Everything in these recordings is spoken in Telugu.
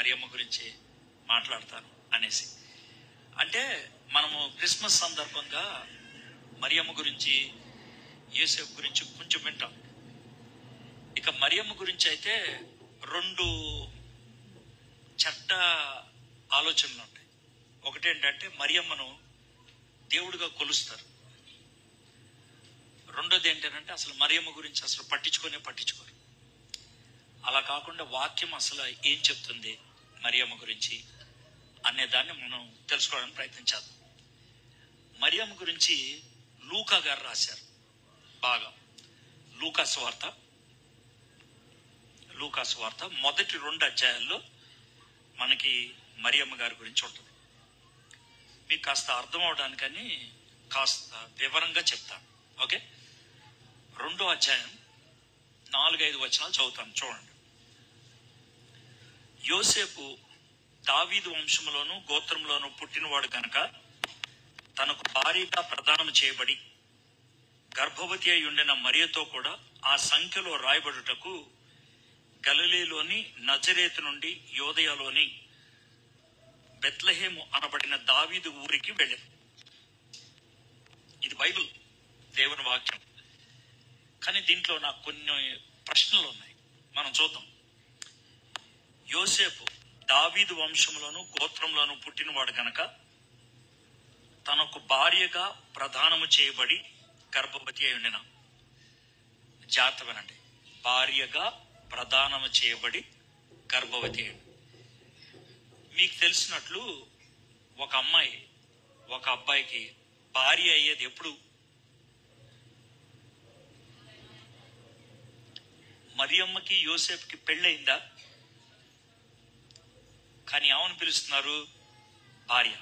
మరియమ్మ గురించి మాట్లాడతాను అనేసి. అంటే మనము క్రిస్మస్ సందర్భంగా మరియమ్మ గురించి, యోసేపు గురించి కొంచెం వింటాం. ఇక మరియమ్మ గురించి అయితే 2 చెడ్డ ఆలోచనలు ఉంటాయి. ఒకటేంటంటే మరియమ్మను దేవుడిగా కొలుస్తారు. రెండోది ఏంటంటే అసలు మరియమ్మ గురించి అసలు పట్టించుకోరు. అలా కాకుండా వాక్యం అసలు ఏం చెప్తుంది మరియమ్మ గురించి అనే దాన్ని మనం తెలుసుకోవడానికి ప్రయత్నించాలి. మరియమ్మ గురించి లూకా గారు రాశారు బాగా. లూకా సువార్త మొదటి 2 అధ్యాయాల్లో మనకి మరియమ్మ గారి గురించి ఉంటుంది. మీకు కాస్త అర్థం అవడానికని కాస్త వివరంగా చెప్తాను. ఓకే, 2వ అధ్యాయం 4-5 వచనాలు చదువుతాను, చూడండి. యోసేపు దావీదు వంశంలోను గోత్రంలోను పుట్టినవాడు కనుక తనకు భార్యగా ప్రదానం చేయబడి గర్భవతి అయి ఉండిన మరియతో కూడా ఆ సంఖ్యలో రాయబడుటకు గలిలీలోని నజరేతు నుండి యోదయలోని బెత్లెహేము అనబడిన దావీదు ఊరికి వెళ్ళారు. ఇది బైబిల్, దేవుని వాక్యం. కానీ దీంట్లో నాకు కొన్ని ప్రశ్నలు ఉన్నాయి, మనం చూద్దాం. యోసేపు దావీదు వంశంలోను గోత్రంలోను పుట్టినవాడు గనక తనకు భార్యగా ప్రదానము చేయబడి గర్భవతి అయి ఉండిన, జాగ్రత్త వినండి, భార్యగా ప్రదానము చేయబడి గర్భవతి అయి. మీకు తెలిసినట్లు ఒక అమ్మాయి ఒక అబ్బాయికి భార్య అయ్యేది ఎప్పుడు? మరియమ్మకి యోసేపుకి పెళ్ళయిందా? కానీ ఏమని పిలుస్తున్నారు? భార్య.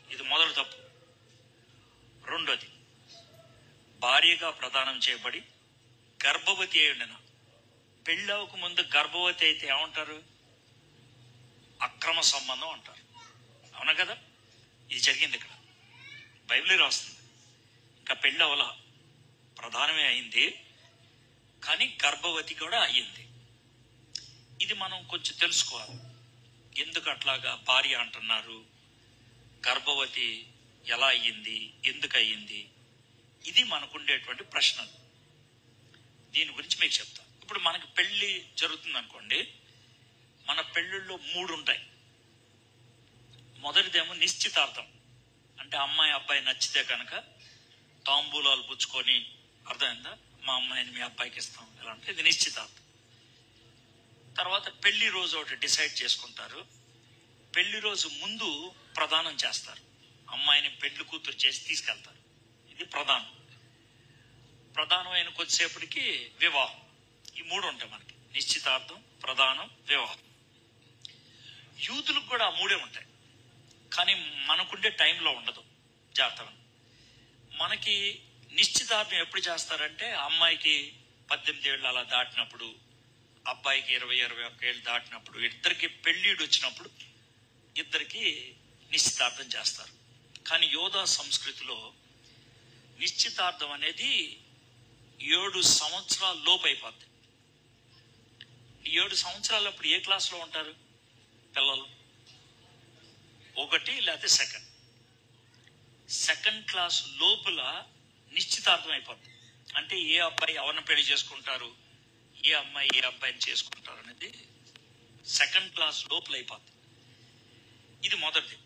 ఇది మొదటి తప్పు. రెండోది, భార్యగా ప్రదానం చేయబడి గర్భవతి అయి ఉండిన. పెళ్ళవక ముందు గర్భవతి అయితే ఏమంటారు? అక్రమ సంబంధం అంటారు. అవునా కదా? ఇది జరిగింది ఇక్కడ, బైబిలే రాస్తుంది. ఇంకా పెళ్ళి అవల, ప్రధానమే అయింది, కానీ గర్భవతి కూడా అయ్యింది. ఇది మనం కొంచెం తెలుసుకోవాలి. ఎందుకు అట్లాగా భార్య అంటున్నారు? గర్భవతి ఎలా అయ్యింది? ఎందుకు అయ్యింది? ఇది మనకుండేటువంటి ప్రశ్నలు. దీని గురించి మీకు చెప్తాను. ఇప్పుడు మనకి పెళ్లి జరుగుతుంది అనుకోండి, మన పెళ్ళిళ్ళు 3 ఉంటాయి. మొదటిదేమో నిశ్చితార్థం. అంటే అమ్మాయి అబ్బాయి నచ్చితే కనుక తాంబూలాలు పుచ్చుకొని, అర్థమైందా, మా అమ్మాయిని మీ అబ్బాయికి ఇస్తాం ఎలా అంటే ఇది నిశ్చితార్థం. తర్వాత పెళ్లి రోజు ఒకటి డిసైడ్ చేసుకుంటారు. పెళ్లి రోజు ముందు ప్రదానం చేస్తారు. అమ్మాయిని పెళ్లి కూతురు చేసి తీసుకెళ్తారు. ఇది ప్రధానం. ప్రధానం అయిన కొద్దిసేపటికి వివాహం. ఈ 3 ఉంటాయి మనకి: నిశ్చితార్థం, ప్రధానం, వివాహం. యూదులకు కూడా ఆ 3 ఉంటాయి, కానీ మనకుండే టైంలో ఉండదు. జాగ్రత్త. మనకి నిశ్చితార్థం ఎప్పుడు చేస్తారంటే అమ్మాయికి 18 ఏళ్ళు అలా దాటినప్పుడు, అబ్బాయికి 20-21 ఏళ్ళు దాటినప్పుడు, ఇద్దరికి పెళ్ళిడు వచ్చినప్పుడు ఇద్దరికి నిశ్చితార్థం చేస్తారు. కానీ యోధా సంస్కృతిలో నిశ్చితార్థం అనేది 7 సంవత్సరాల లోపు అయిపోద్ది. 7 సంవత్సరాలప్పుడు ఏ క్లాస్లో ఉంటారు పిల్లలు? 1 లేకపోతే సెకండ్ క్లాస్ లోపల నిశ్చితార్థం అయిపోద్ది. అంటే ఏ అబ్బాయి ఎవరిని పెళ్లి చేసుకుంటారు, ఏ అమ్మాయి ఏ అబ్బాయిని చేసుకుంటారు అనేది సెకండ్ క్లాస్ లోపల అయిపోద్ది. ఇది మొదటిది.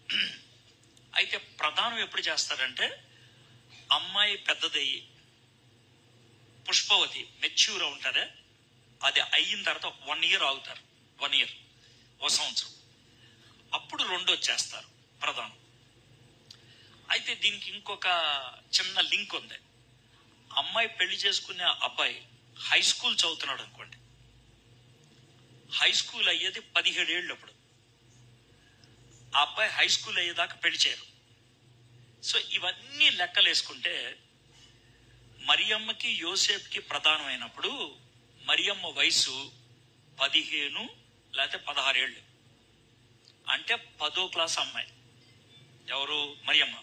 అయితే ప్రధానం ఎప్పుడు చేస్తారంటే అమ్మాయి పెద్దదయ్యి పుష్పవతి మెచ్యూర్ ఉంటారే, అది అయిన తర్వాత 1 ఇయర్ ఆగుతారు. 1 ఇయర్, 1 సంవత్సరం. అప్పుడు 2 చేస్తారు ప్రధానం. అయితే దీనికి ఇంకొక చిన్న లింక్ ఉంది. అమ్మాయి పెళ్లి చేసుకునే అబ్బాయి హై స్కూల్ చదువుతున్నాడు అనుకోండి, హై స్కూల్ అయ్యేది 17 ఏళ్ళు. అప్పుడు ఆ అబ్బాయి హై స్కూల్ అయ్యేదాకా పెళ్లి చేయరు. సో ఇవన్నీ లెక్కలు వేసుకుంటే మరియమ్మకి యోసేపుకి ప్రధానమైనప్పుడు మరియమ్మ వయసు 15 లేకపోతే 16 ఏళ్ళు. అంటే 10వ క్లాస్ అమ్మాయి. ఎవరు? మరియమ్మ.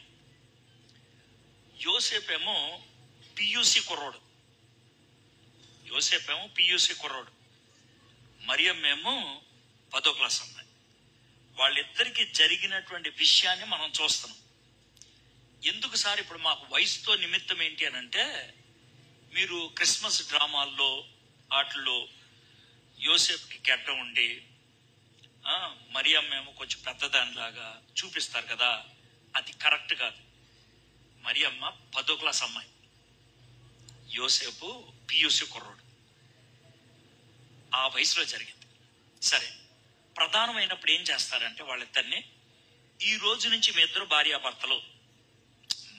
యోసేపు ఏమో పియూసీ కుర్రోడు. మరియమ్మ ఏమో 10వ క్లాస్ అమ్మాయి. వాళ్ళిద్దరికి జరిగినటువంటి విషయాన్ని మనం చూస్తున్నాం. ఎందుకు సార్ ఇప్పుడు మాకు వయసుతో నిమిత్తం ఏంటి అని అంటే, మీరు క్రిస్మస్ డ్రామాల్లో వాటిల్లో యోసేపుకి గెడ్డ ఉండి మరియమ్మ ఏమో కొంచెం పెద్దదానిలాగా చూపిస్తారు కదా, అది కరెక్ట్ కాదు. మరియమ్మ 10వ క్లాస్ అమ్మాయి, యోసేపు పియూసీ కుర్రోడు. ఆ వయసులో జరిగింది. సరే, ప్రధానమైనప్పుడు ఏం చేస్తారంటే వాళ్ళిద్దరిని, ఈ రోజు నుంచి మీ ఇద్దరు భార్యాభర్తలు,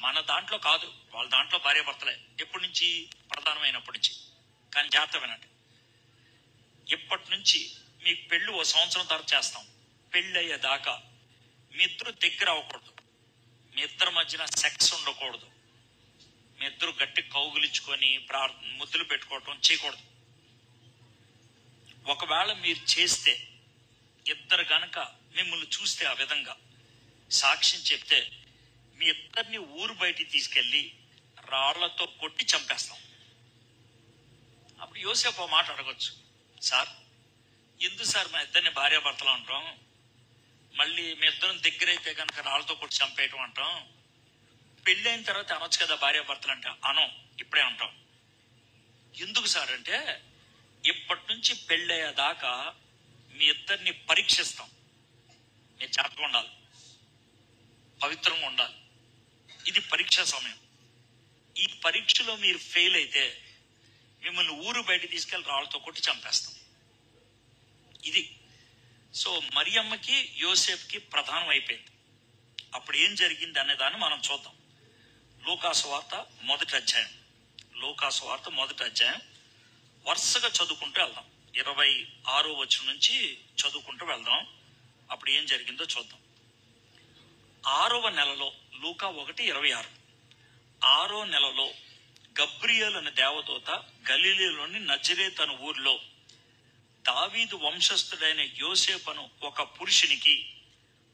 మన దాంట్లో కాదు, వాళ్ళ దాంట్లో భార్యాభర్తలే. ఎప్పటి నుంచి? ప్రధానమైనప్పటి నుంచి. కానీ జాగ్రత్త వినండి, ఇప్పటి నుంచి మీకు పెళ్ళి 1 సంవత్సరం తర్వాత చేస్తాం. పెళ్ళి అయ్యేదాకా మీ ఇద్దరు దగ్గర అవ్వకూడదు, మీ ఇద్దరి మధ్యన సెక్స్ ఉండకూడదు, మీ ఇద్దరు గట్టి కౌగులించుకొని ముద్దులు పెట్టుకోవటం చేయకూడదు. ఒకవేళ మీరు చేస్తే, ఇద్దరు గనక మిమ్మల్ని చూస్తే ఆ విధంగా సాక్ష్యం చెప్తే, మీ ఇద్దరిని ఊరు బయటికి తీసుకెళ్లి రాళ్లతో కొట్టి చంపేస్తాం. అప్పుడు యోసేపు మాట అడగొచ్చు, సార్ ఎందుకు సార్ మా ఇద్దరిని భార్యాభర్తలు అంటాం, మళ్ళీ మీ ఇద్దరం దగ్గర అయితే కనుక రాళ్ళతో కొట్టి చంపేయటం అంటాం, పెళ్ళైన తర్వాత అనొచ్చు కదా భార్యాభర్తలు అంటే. అనం, ఇప్పుడే అంటాం. ఎందుకు సార్ అంటే, ఇప్పటి నుంచి పెళ్ళయ్యేదాకా మీ ఇద్దరిని పరీక్షిస్తాం. మీరు జాగ్రత్తగా ఉండాలి, పవిత్రంగా ఉండాలి. ఇది పరీక్ష సమయం. ఈ పరీక్షలో మీరు ఫెయిల్ అయితే మిమ్మల్ని ఊరు బయట తీసుకెళ్లి రాళ్ళతో కొట్టి చంపేస్తాం. ఇది. సో మరియమ్మకి యోసేపుకి ప్రధానం అయిపోయింది. అప్పుడు ఏం జరిగింది అనే దాన్ని మనం చూద్దాం. లూకాసు వార్త 1వ అధ్యాయం. లూకాసు వార్త 1వ అధ్యాయం వరుసగా చదువుకుంటూ వెళ్దాం. 26వ వచనం నుంచి చదువుకుంటూ వెళ్దాం. అప్పుడు ఏం జరిగిందో చూద్దాం. 6వ నెలలో, లూకా 1:26, 6వ నెలలో గబ్రియేలు అనే దేవదూత గలిలీలోని నజరేతు అనే ఊరిలో దావీదు వంశస్థుడైన యోసేపును ఒక పురుషునికి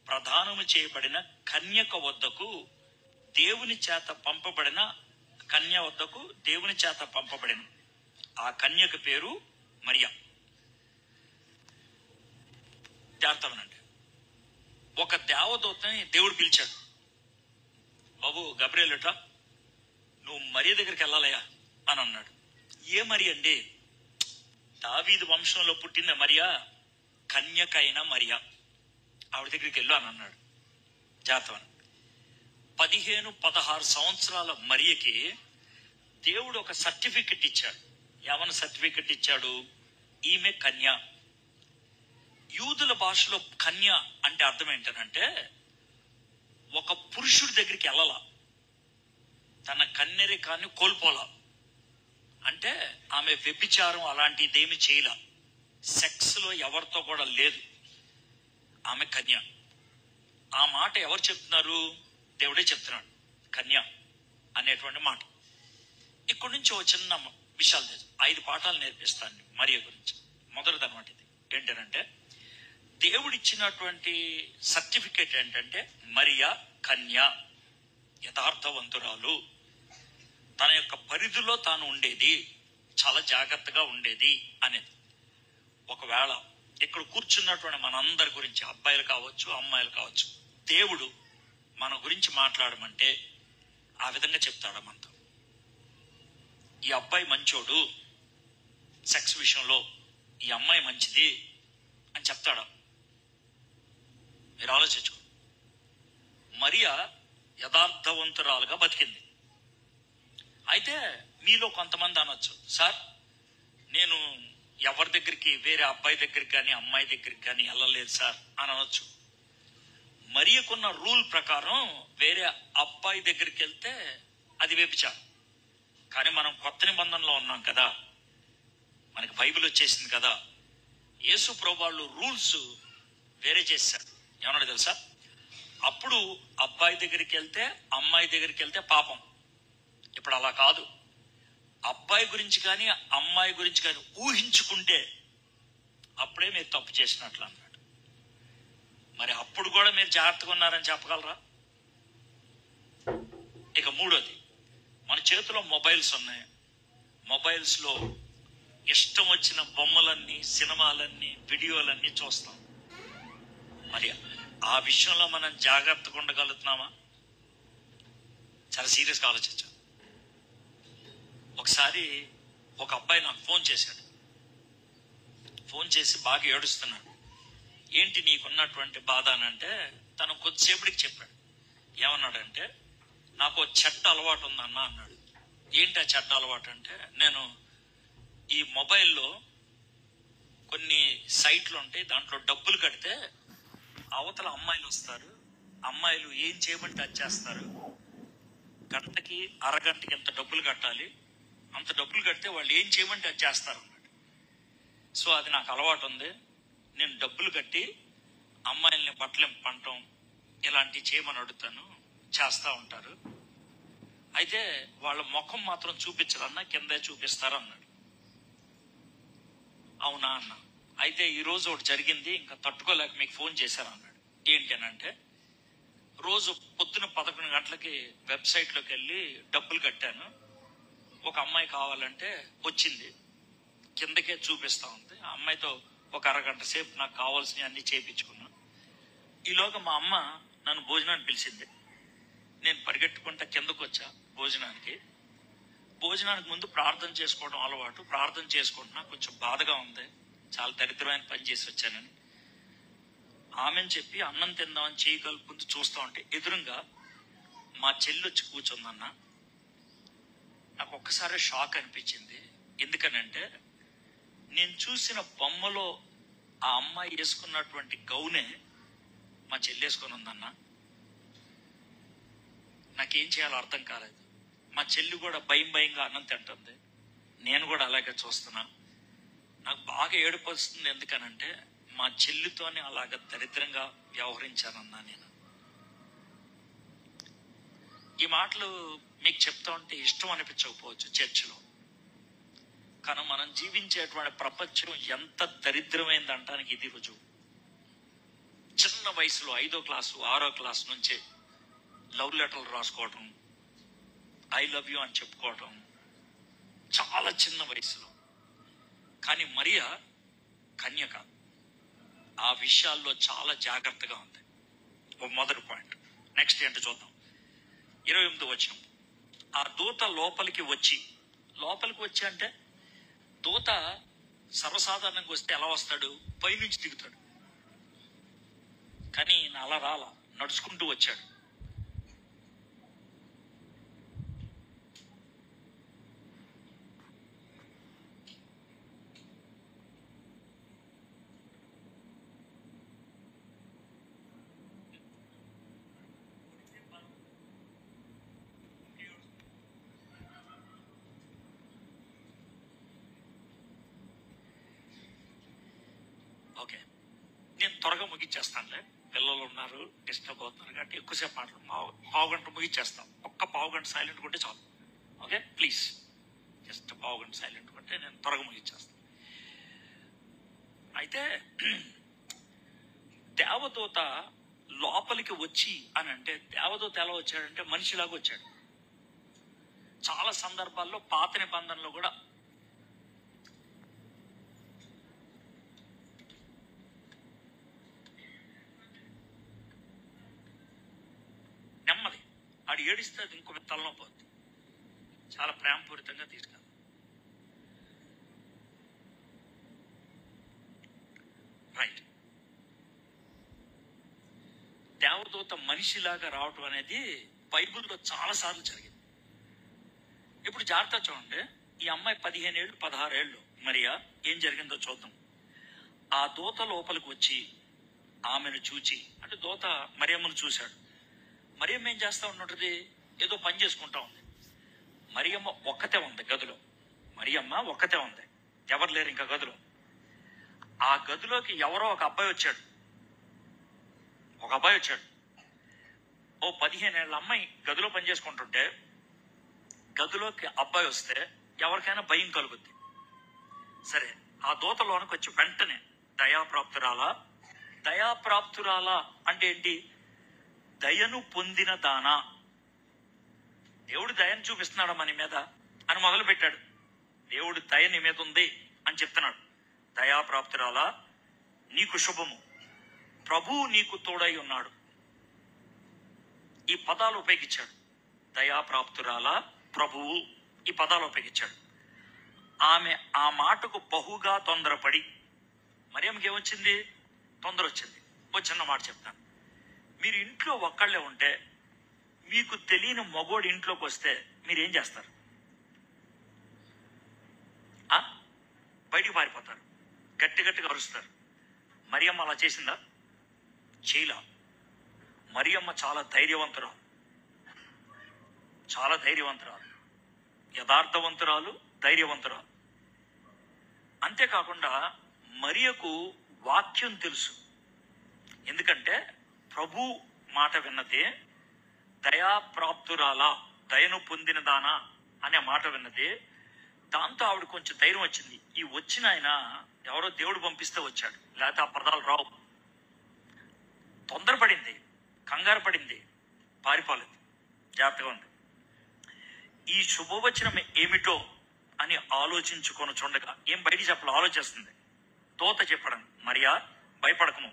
ప్రదానము చేయబడిన కన్యక వద్దకు దేవుని చేత పంపబడిన ఆ కన్యక పేరు మరియా. జాగ్రత్తమనండి, ఒక దేవదూతని దేవుడు పిలిచాడు. బాబు గబ్రియేలుట, నువ్వు మరియ దగ్గరికి వెళ్ళాలయా అని అన్నాడు. ఏ మరి అండి? దావీదు వంశంలో పుట్టిన మరియా, కన్యకైన మరియా, ఆవిడ దగ్గరికి వెళ్ళు అని అన్నాడు. జాగ్రత్త. 15-16 సంవత్సరాల మరియకి దేవుడు ఒక సర్టిఫికెట్ ఇచ్చాడు. ఏమన్నా సర్టిఫికెట్ ఇచ్చాడు? ఈమె కన్య. యూదుల భాషలో కన్య అంటే అర్థం ఏంటంటే, ఒక పురుషుడి దగ్గరికి వెళ్ళాల, తన కన్యరికాన్ని కోల్పోలా. అంటే ఆమె వ్యభిచారం అలాంటిదేమి చేయలా, సెక్స్ లో ఎవరితో కూడా లేదు, ఆమె కన్య. ఆ మాట ఎవరు చెప్తున్నారు? దేవుడే చెప్తున్నాడు, కన్య అనేటువంటి మాట. ఇక్కడి నుంచి ఒక చిన్న విషయాలు 5 పాఠాలు నేర్పిస్తాను మరియ గురించి. మొదటిది అన్నమాట ఇది. ఏంటంటే, దేవుడిచ్చినటువంటి సర్టిఫికేట్ ఏంటంటే, మరియా కన్య, యథార్థవంతురాలు, తన యొక్క పరిధిలో తాను ఉండేది, చాలా జాగ్రత్తగా ఉండేది అనేది. ఒకవేళ ఇక్కడ కూర్చున్నటువంటి మనందరి గురించి, అబ్బాయిలు కావచ్చు అమ్మాయిలు కావచ్చు, దేవుడు మన గురించి మాట్లాడమంటే ఆ విధంగా చెప్తాడు మనతో. ఈ అబ్బాయి మంచోడు సెక్స్ విషయంలో, ఈ అమ్మాయి మంచిది అని చెప్తాడా? మీరు ఆలోచించుకో. మరియా యథార్థవంతురాలుగా బతికింది. అయితే మీలో కొంతమంది అనొచ్చు, సార్ నేను ఎవరి దగ్గరికి, వేరే అబ్బాయి దగ్గరికి కానీ అమ్మాయి దగ్గరికి కానీ వెళ్ళలేదు సార్ అని అనొచ్చు. మరియకున్న రూల్ ప్రకారం వేరే అబ్బాయి దగ్గరికి వెళ్తే అది వ్యభిచారం. కానీ మనం కొత్త నిబంధనలో ఉన్నాం కదా, మనకి బైబిల్ వచ్చేసింది కదా. యేసు ప్రభు వాళ్ళు రూల్స్ వేరే చేశారు. ఏమన్నాడు తెలుసా? అప్పుడు అబ్బాయి దగ్గరికి వెళ్తే అమ్మాయి దగ్గరికి వెళ్తే పాపం. ఇప్పుడు అలా కాదు. అబ్బాయి గురించి కానీ అమ్మాయి గురించి కానీ ఊహించుకుంటే అప్పుడే మీరు తప్పు చేసినట్లు అన్నాడు. మరి అప్పుడు కూడా మీరు జాగ్రత్తగా ఉన్నారని చెప్పగలరా? ఇక మూడోది, మన చేతిలో మొబైల్స్ ఉన్నాయి. మొబైల్స్ లో ఇష్టం వచ్చిన బొమ్మలన్నీ, సినిమాలన్నీ, వీడియోలన్నీ చూస్తాం. మరి ఆ విషయంలో మనం జాగ్రత్తగా ఉండగలుగుతున్నామా? చాలా సీరియస్గా ఆలోచించాం. ఒకసారి ఒక అబ్బాయి నాకు ఫోన్ చేశాడు. ఫోన్ చేసి బాగా ఏడుస్తున్నాడు. ఏంటి నీకున్నటువంటి బాధ అని అంటే, తను కొద్దిసేపటికి చెప్పాడు. ఏమన్నాడంటే, నాకు చెడ్డ అలవాటు ఉందన్న అన్నాడు. ఏంటి ఆ చెడ్డ అలవాటు అంటే, నేను ఈ మొబైల్లో కొన్ని సైట్లు ఉంటాయి, దాంట్లో డబ్బులు కడితే అవతల అమ్మాయిలు వస్తారు. అమ్మాయిలు ఏం చేయమంటే అది చేస్తారు. గంటకి అరగంటకి ఎంత డబ్బులు కట్టాలి, అంత డబ్బులు కడితే వాళ్ళు ఏం చేయమంటే అది చేస్తారు అన్నాడు. సో అది నాకు అలవాటు ఉంది. నేను డబ్బులు కట్టి అమ్మాయిల్ని బట్టలు పంటం ఇలాంటివి చేయమని అడుగుతాను, చేస్తూ ఉంటారు. అయితే వాళ్ళ ముఖం మాత్రం చూపించాలన్నా కిందే చూపిస్తారన్నాడు. అవునా అన్న. అయితే ఈరోజు ఒకటి జరిగింది, ఇంకా తట్టుకోలేక మీకు ఫోన్ చేశారు అన్నాడు. ఏంటి అని అంటే, రోజు పొద్దున 11 గంటలకి వెబ్సైట్లోకి వెళ్ళి డబ్బులు కట్టాను. ఒక అమ్మాయి కావాలంటే వచ్చింది, కిందకే చూపిస్తా ఉంది. ఆ అమ్మాయితో ఒక అరగంట సేపు నాకు కావాల్సినవి అన్ని చేయించుకున్నాను. ఈలోగా మా అమ్మ నన్ను భోజనానికి పిలిచింది. నేను పరిగెట్టుకుంటా కిందకు వచ్చా భోజనానికి. భోజనానికి ముందు ప్రార్థన చేసుకోవడం అలవాటు. ప్రార్థన చేసుకుంటున్నా, కొంచెం బాధగా ఉంది, చాలా దరిద్రమైన పని చేసి వచ్చానని ఆమెను చెప్పి అన్నం తిందామని చేయి కలుపుకుంటూ చూస్తూ ఉంటే ఎదురుగా మా చెల్లి వచ్చి కూర్చుందన్న. నాకు ఒక్కసారి షాక్ అనిపించింది. ఎందుకనంటే, నేను చూసిన బొమ్మలో ఆ అమ్మాయి వేసుకున్నటువంటి గౌనే మా చెల్లి వేసుకొని ఉందన్న. నాకేం చేయాలో అర్థం కాలేదు. మా చెల్లి కూడా భయంగా అన్నం తింటుంది, నేను కూడా అలాగే చూస్తున్నా. నాకు బాగా ఏడుపు వస్తుంది. ఎందుకనంటే, మా చెల్లితోనే అలాగ దరిద్రంగా వ్యవహరించానన్నా నేను. ఈ మాటలు మీకు చెప్తా ఉంటే ఇష్టం అనిపించకపోవచ్చు చర్చిలో, కానీ మనం జీవించేటువంటి ప్రపంచం ఎంత దరిద్రమైంది అంటానికి ఇది రుజువు. చిన్న వయసులో 5వ క్లాసు 6వ క్లాసు నుంచే లవ్ లెటర్లు రాసుకోవటం, ఐ లవ్ యూ అని చెప్పుకోవటం, చాలా చిన్న వయసులో. కానీ మరియా కన్యక ఆ విషయాల్లో చాలా జాగ్రత్తగా ఉంది. ఒక మొదటి పాయింట్. నెక్స్ట్ ఏంటో చూద్దాం. 28వ వచనం. ఆ దూత లోపలికి వచ్చి అంటే, దూత సర్వసాధారణంగా వస్తే ఎలా వస్తాడు? పైనుంచి దిగుతాడు. కానీ అలా రాలా, నడుచుకుంటూ వచ్చాడు. ఓకే, నేను త్వరగా ముగించేస్తానులే. పిల్లలు ఉన్నారు, డిస్టర్బ్ అవుతున్నారు కాబట్టి ఎక్కువసేపు మాట్లాడు. పావు గంట ముగించేస్తాం. ఒక్క పావు గంట సైలెంట్ కొంటే చాలు. ఓకే ప్లీజ్, జస్ట్ పావు గంట సైలెంట్ కొంటే నేను త్వరగా ముగించేస్తాను. అయితే దేవదూత లోపలికి వచ్చి అని అంటే, దేవదూత ఎలా వచ్చాడంటే మనిషిలాగా వచ్చాడు. చాలా సందర్భాల్లో పాత నిబంధనలో కూడా నెమ్మది, ఆడు ఏడిస్తే అది ఇంకొక తలనొప్పి, చాలా ప్రేమపూరితంగా తీసుకెళ్ళాలి. రైట్. దేవదూత మనిషిలాగా రావటం అనేది బైబిల్లో చాలా సార్లు జరిగింది. ఇప్పుడు జాగ్రత్త చూడండి. ఈ అమ్మాయి 15 ఏళ్ళు 16 ఏళ్ళు మరియా. ఏం జరిగిందో చూద్దాం. ఆ దూత లోపలికి వచ్చి ఆమెను చూచి, అంటే దూత మరియమ్మను చూశాడు. మరియమ్మ ఏం చేస్తా ఉన్నది? ఏదో పని చేసుకుంటా ఉంది. మరియమ్మ ఒక్కతే ఉంది గదిలో. మరియమ్మ ఒక్కతే ఉంది, ఎవరు లేరు ఇంకా గదిలో. ఆ గదిలోకి ఎవరో ఒక అబ్బాయి వచ్చాడు. ఓ 15 ఏళ్ళ అమ్మాయి గదిలో పని చేసుకుంటుంటే గదిలోకి అబ్బాయి వస్తే ఎవరికైనా భయం కలుగుద్ది. సరే, ఆ దూతలోనికి వచ్చి వెంటనే దయాప్రాప్తురాలా అంటే ఏంటి? దయను పొందిన దానా, దేవుడు దయను చూపిస్తున్నాడు మన మీద అని మొదలు పెట్టాడు. దేవుడు దయ నీ మీద ఉంది అని చెప్తున్నాడు. దయాప్రాప్తురాలా, నీకు శుభము, ప్రభువు నీకు తోడై ఉన్నాడు. ఈ పదాలు ఉపయోగించాడు. దయాప్రాప్తురాల ప్రభువు, ఈ పదాలు ఉపయోగించాడు. ఆమె ఆ మాటకు బహుగా తొందరపడి, మరియమ్మకి ఏమొచ్చింది? తొందర వచ్చింది. ఒక చిన్న మాట చెప్తాను. మీరు ఇంట్లో ఒక్కళ్ళే ఉంటే, మీకు తెలియని మగోడు ఇంట్లోకి వస్తే మీరేం చేస్తారు? బయటికి పారిపోతారు, గట్టి గట్టిగా అరుస్తారు. మరియమ్మ అలా చేసిందా? చేయలా. మరియమ్మ చాలా ధైర్యవంతురాలు, చాలా ధైర్యవంతురాలు, యథార్థవంతురాలు, ధైర్యవంతురాలు. అంతేకాకుండా మరియకు వాక్యం తెలుసు. ఎందుకంటే ప్రభు మాట విన్నదే, దయాప్రాప్తురాలా, దయను పొందిన దానా అనే మాట విన్నదే. దాంతో ఆవిడ కొంచెం ధైర్యం వచ్చింది. ఈ వచ్చిన ఆయన ఎవరో దేవుడు పంపిస్తే వచ్చాడు, లేకపోతే ఆ పదాలు రావు. తొందరపడింది, కంగారు పడింది, పారిపోలేదు, జాగ్రత్తగా ఉంది. ఈ శుభవచనం ఏమిటో అని ఆలోచించుకొని చూడగా, ఏం బయటికి చెప్పాలో ఆలోచిస్తుంది. దూత చెప్పడం, మరియా భయపడకము,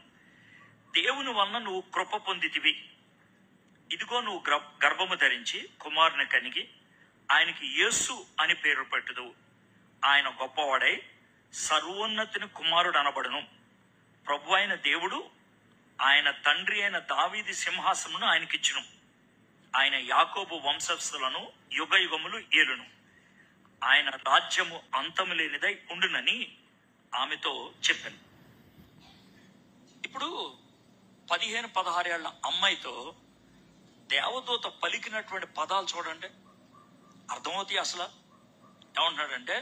దేవుని వలన నువ్వు కృప పొందితివి. ఇదిగో నువ్వు గర్భము ధరించి కుమారుని కనిగి ఆయనకి యేసు అని పేరు పెట్టుదు. ఆయన గొప్పవాడై సర్వోన్నతిని కుమారుడు అనబడును. ప్రభు అయిన దేవుడు ఆయన తండ్రి అయిన దావీది సింహాసనమును ఆయనకిచ్చును. ఆయన యాకోబు వంశస్థులను యుగ యుగములు ఏలును. ఆయన రాజ్యము అంతము లేనిదై ఉండునని ఆమెతో చెప్పాను. ఇప్పుడు 15-16 ఏళ్ల అమ్మాయితో దేవదూత పలికినటువంటి పదాలు చూడండి, అర్థమవుతాయి. అసలు ఏమంటున్నాడంటే,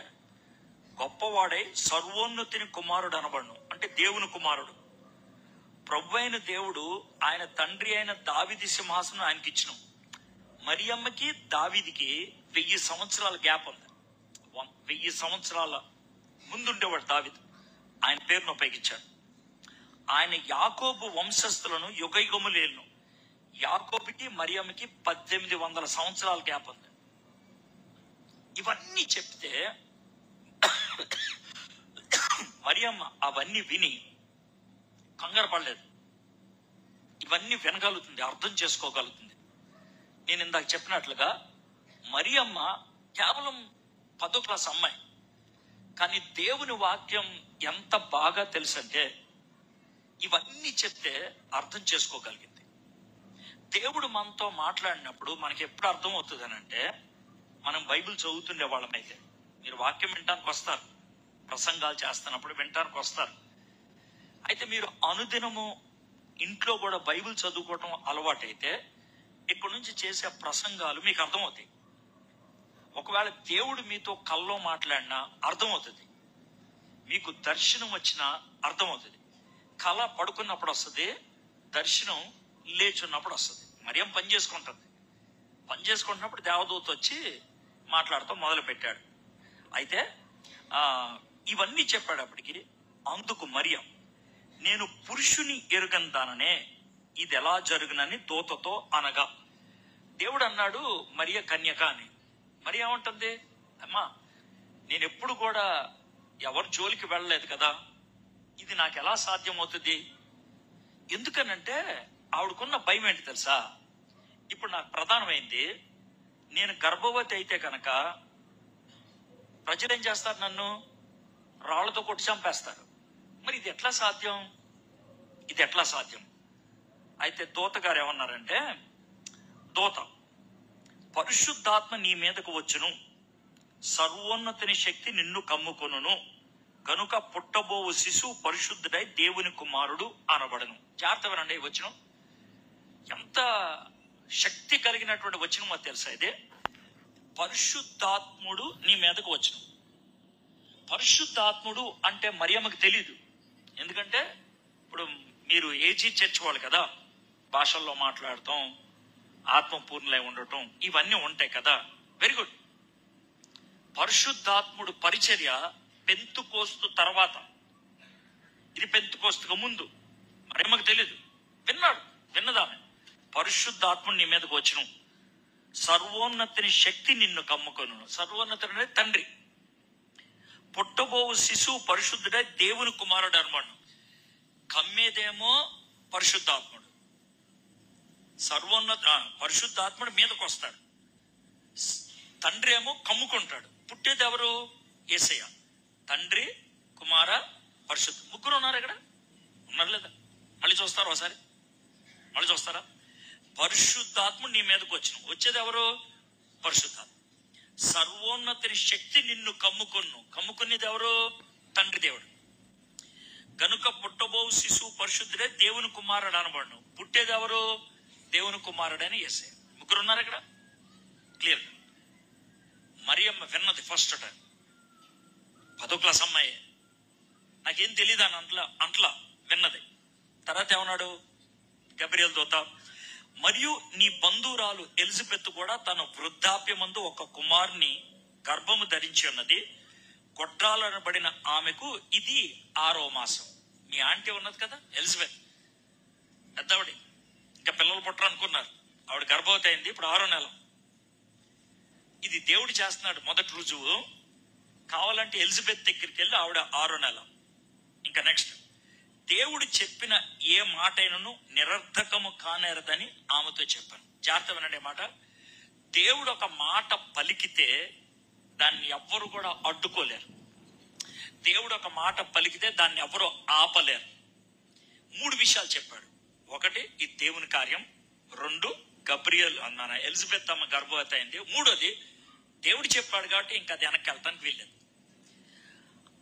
గొప్పవాడై సర్వోన్నతిని కుమారుడు అనబడును, అంటే దేవుని కుమారుడు. ప్రభు అయిన దేవుడు ఆయన తండ్రి అయిన దావీది సింహాసనం ఆయనకి ఇచ్చును. మరియమ్మకి దావీదికి 1000 సంవత్సరాల గ్యాప్ ఉంది. 1000 సంవత్సరాల ముందుండేవాడు దావీదు. ఆయన పేరును ఉపయోగించాడు. ఆయన యాకోబు వంశస్థులను యుగ యుగములు ఏలును. యాకోబుకి మరియమ్మకి 1800 సంవత్సరాల గ్యాప్ ఉంది. ఇవన్నీ చెప్తే మరియమ్మ అవన్నీ విని కంగారు పడలేదు. ఇవన్నీ వినగలుగుతుంది, అర్థం చేసుకోగలుగుతుంది. నేను ఇందాక చెప్పినట్లుగా మరియమ్మ కేవలం 10వ క్లాస్ అమ్మాయి, కానీ దేవుని వాక్యం ఎంత బాగా తెలుసంటే ఇవన్నీ చెప్తే అర్థం చేసుకోగలిగింది. దేవుడు మనతో మాట్లాడినప్పుడు మనకి ఎప్పుడు అర్థం అవుతుంది అని అంటే, మనం బైబిల్ చదువుతుండే వాళ్ళమైతే, మీరు వాక్యం వినటానికి వస్తారు, ప్రసంగాలు చేస్తున్నప్పుడు వినటానికి వస్తారు. అయితే మీరు అనుదినము ఇంట్లో కూడా బైబిల్ చదువుకోవటం అలవాటైతే ఇక్కడ నుంచి చేసే ప్రసంగాలు మీకు అర్థమవుతాయి. ఒకవేళ దేవుడు మీతో కల్లో మాట్లాడినా అర్థమవుతుంది, మీకు దర్శనం వచ్చినా అర్థమవుతుంది. కళ పడుకున్నప్పుడు వస్తుంది, దర్శనం లేచున్నప్పుడు వస్తుంది. మరియం పని చేసుకుంటుంది. పని చేసుకుంటున్నప్పుడు దేవదూత వచ్చి మాట్లాడుతూ మొదలు పెట్టాడు. అయితే ఇవన్నీ చెప్పేటప్పటికి అందుకు మరియం, నేను పురుషుని ఎరుగందాననే ఇది ఎలా జరుగునని దూతతో అనగా, దేవుడు అన్నాడు మరియ కన్యక అని. మరి ఏమంటుంది? అమ్మా, నేను ఎప్పుడు కూడా ఎవరి జోలికి వెళ్ళలేదు కదా, ఇది నాకు ఎలా సాధ్యమవుతుంది? ఎందుకనంటే ఆవిడకున్న భయం ఏంటి తెలుసా? ఇప్పుడు నాకు ప్రధానమైంది, నేను గర్భవతి అయితే కనుక ప్రజలు ఏం చేస్తారు? నన్ను రాళ్లతో కొట్టి చంపేస్తారు. మరి ఇది ఎట్లా సాధ్యం? ఇది ఎట్లా సాధ్యం? అయితే దూత గారు ఏమన్నారంటే, దూత, పరిశుద్ధాత్మ నీ మీదకు వచ్చును, సర్వోన్నతిని శక్తి నిన్ను కమ్ముకొనును, కనుక పుట్టబోవు శిశువు పరిశుద్ధుడై దేవుని కుమారుడు అనబడను. జాగ్రత్త వినండి, వచనం ఎంత శక్తి కలిగినటువంటి వచనమో తెలుసా? ఇదే పరిశుద్ధాత్ముడు నీ మీదకు వచ్చును. పరిశుద్ధాత్ముడు అంటే మరియమ్మకి తెలీదు. ఎందుకంటే ఇప్పుడు మీరు ఏజీ చర్చ్ వాళ్ళు కదా, భాషల్లో మాట్లాడటం, ఆత్మపూర్ణులై ఉండటం, ఇవన్నీ ఉంటాయి కదా. Very good. పరిశుద్ధాత్ముడు పరిచర్య పెంతుకోస్తు తర్వాత, ఇది పెంతుకోస్తుకు ముందు. మరియమ్మకి తెలీదు, విన్నదామె. పరిశుద్ధాత్ముడు నీ మీదకు వచ్చును, సర్వోన్నతిని శక్తి నిన్ను కమ్ముకొను. సర్వోన్నతుడు అనేది తండ్రి. పుట్టబోవు శిశువు పరిశుద్ధుడై దేవుని కుమారుడు అనమాట. కమ్మేదేమో పరిశుద్ధాత్ముడు. పరిశుద్ధాత్ముడు మీదకు వస్తాడు. తండ్రి ఏమో కమ్ముకుంటాడు. పుట్టేది ఎవరు? యేసయ్య. తండ్రి, కుమార, పరిశుద్ధ, ముగ్గురు ఉన్నారు ఇక్కడ. ఉన్నారు లేదా? మళ్ళీ చూస్తారా ఒకసారి? మళ్ళీ చూస్తారా? పరిశుద్ధాత్ముడు నీ మీదకు వచ్చేది ఎవరు? పరిశుద్ధాత్మ. సర్వోన్నతిని శక్తి నిన్ను కమ్ముకునేది ఎవరు? తండ్రి దేవుడు. గనుక పుట్టబో శిశువు పరిశుద్ధుడే, దేవుని కుమారుడు అనబడును. పుట్టేది ఎవరు? దేవుని కుమారుడని యేసయ్య. ముగ్గురు ఉన్నారు ఇక్కడ. క్లియర్. మరియమ్మ విన్నది ఫస్ట్ టైం. 10వ క్లాస్ అమ్మాయి, నాకేం తెలియదు అని అంట్లా విన్నది. తర్వాత ఏమన్నాడు గబ్రియల్ దూత? మరియు నీ బంధువురాలు ఎలిజబెత్ కూడా తన వృద్ధాప్యమందు ఒక కుమారుని గర్భము ధరించి ఉన్నది. గొడ్రాలనబడిన ఆమెకు ఇది 6వ మాసం. మీ ఆంటీ ఉన్నది కదా ఎలిజబెత్, పెద్దవాడి, ఇంకా పిల్లలు పుట్టరు అనుకున్నారు. ఆవిడ గర్భవతి అయింది, ఇప్పుడు 6వ నెల. ఇది దేవుడు చేస్తున్నాడు మొదటి రుజువు. కావాలంటే ఎలిజబెత్ దగ్గరికి వెళ్ళి ఆవిడ 6వ నెల. ఇంకా నెక్స్ట్, దేవుడు చెప్పిన ఏ మాట అయినను నిరర్ధకము కానేరదని ఆమెతో చెప్పాను. జాగ్రత్త వినండి మాట. దేవుడు ఒక మాట పలికితే దాన్ని ఎవ్వరు కూడా అడ్డుకోలేరు. దేవుడు ఒక మాట పలికితే దాన్ని ఎవరు ఆపలేరు. 3 విషయాలు చెప్పాడు. 1, ఇది దేవుని కార్యం. 2, గబ్రియల్ అన్నాను ఎలిజబెత్ అమ్మ గర్భవతి అయింది. 3వది, దేవుడు చెప్పాడు కాబట్టి ఇంకా అది వెనక్కి వెళ్తానికి వీల్లేదు.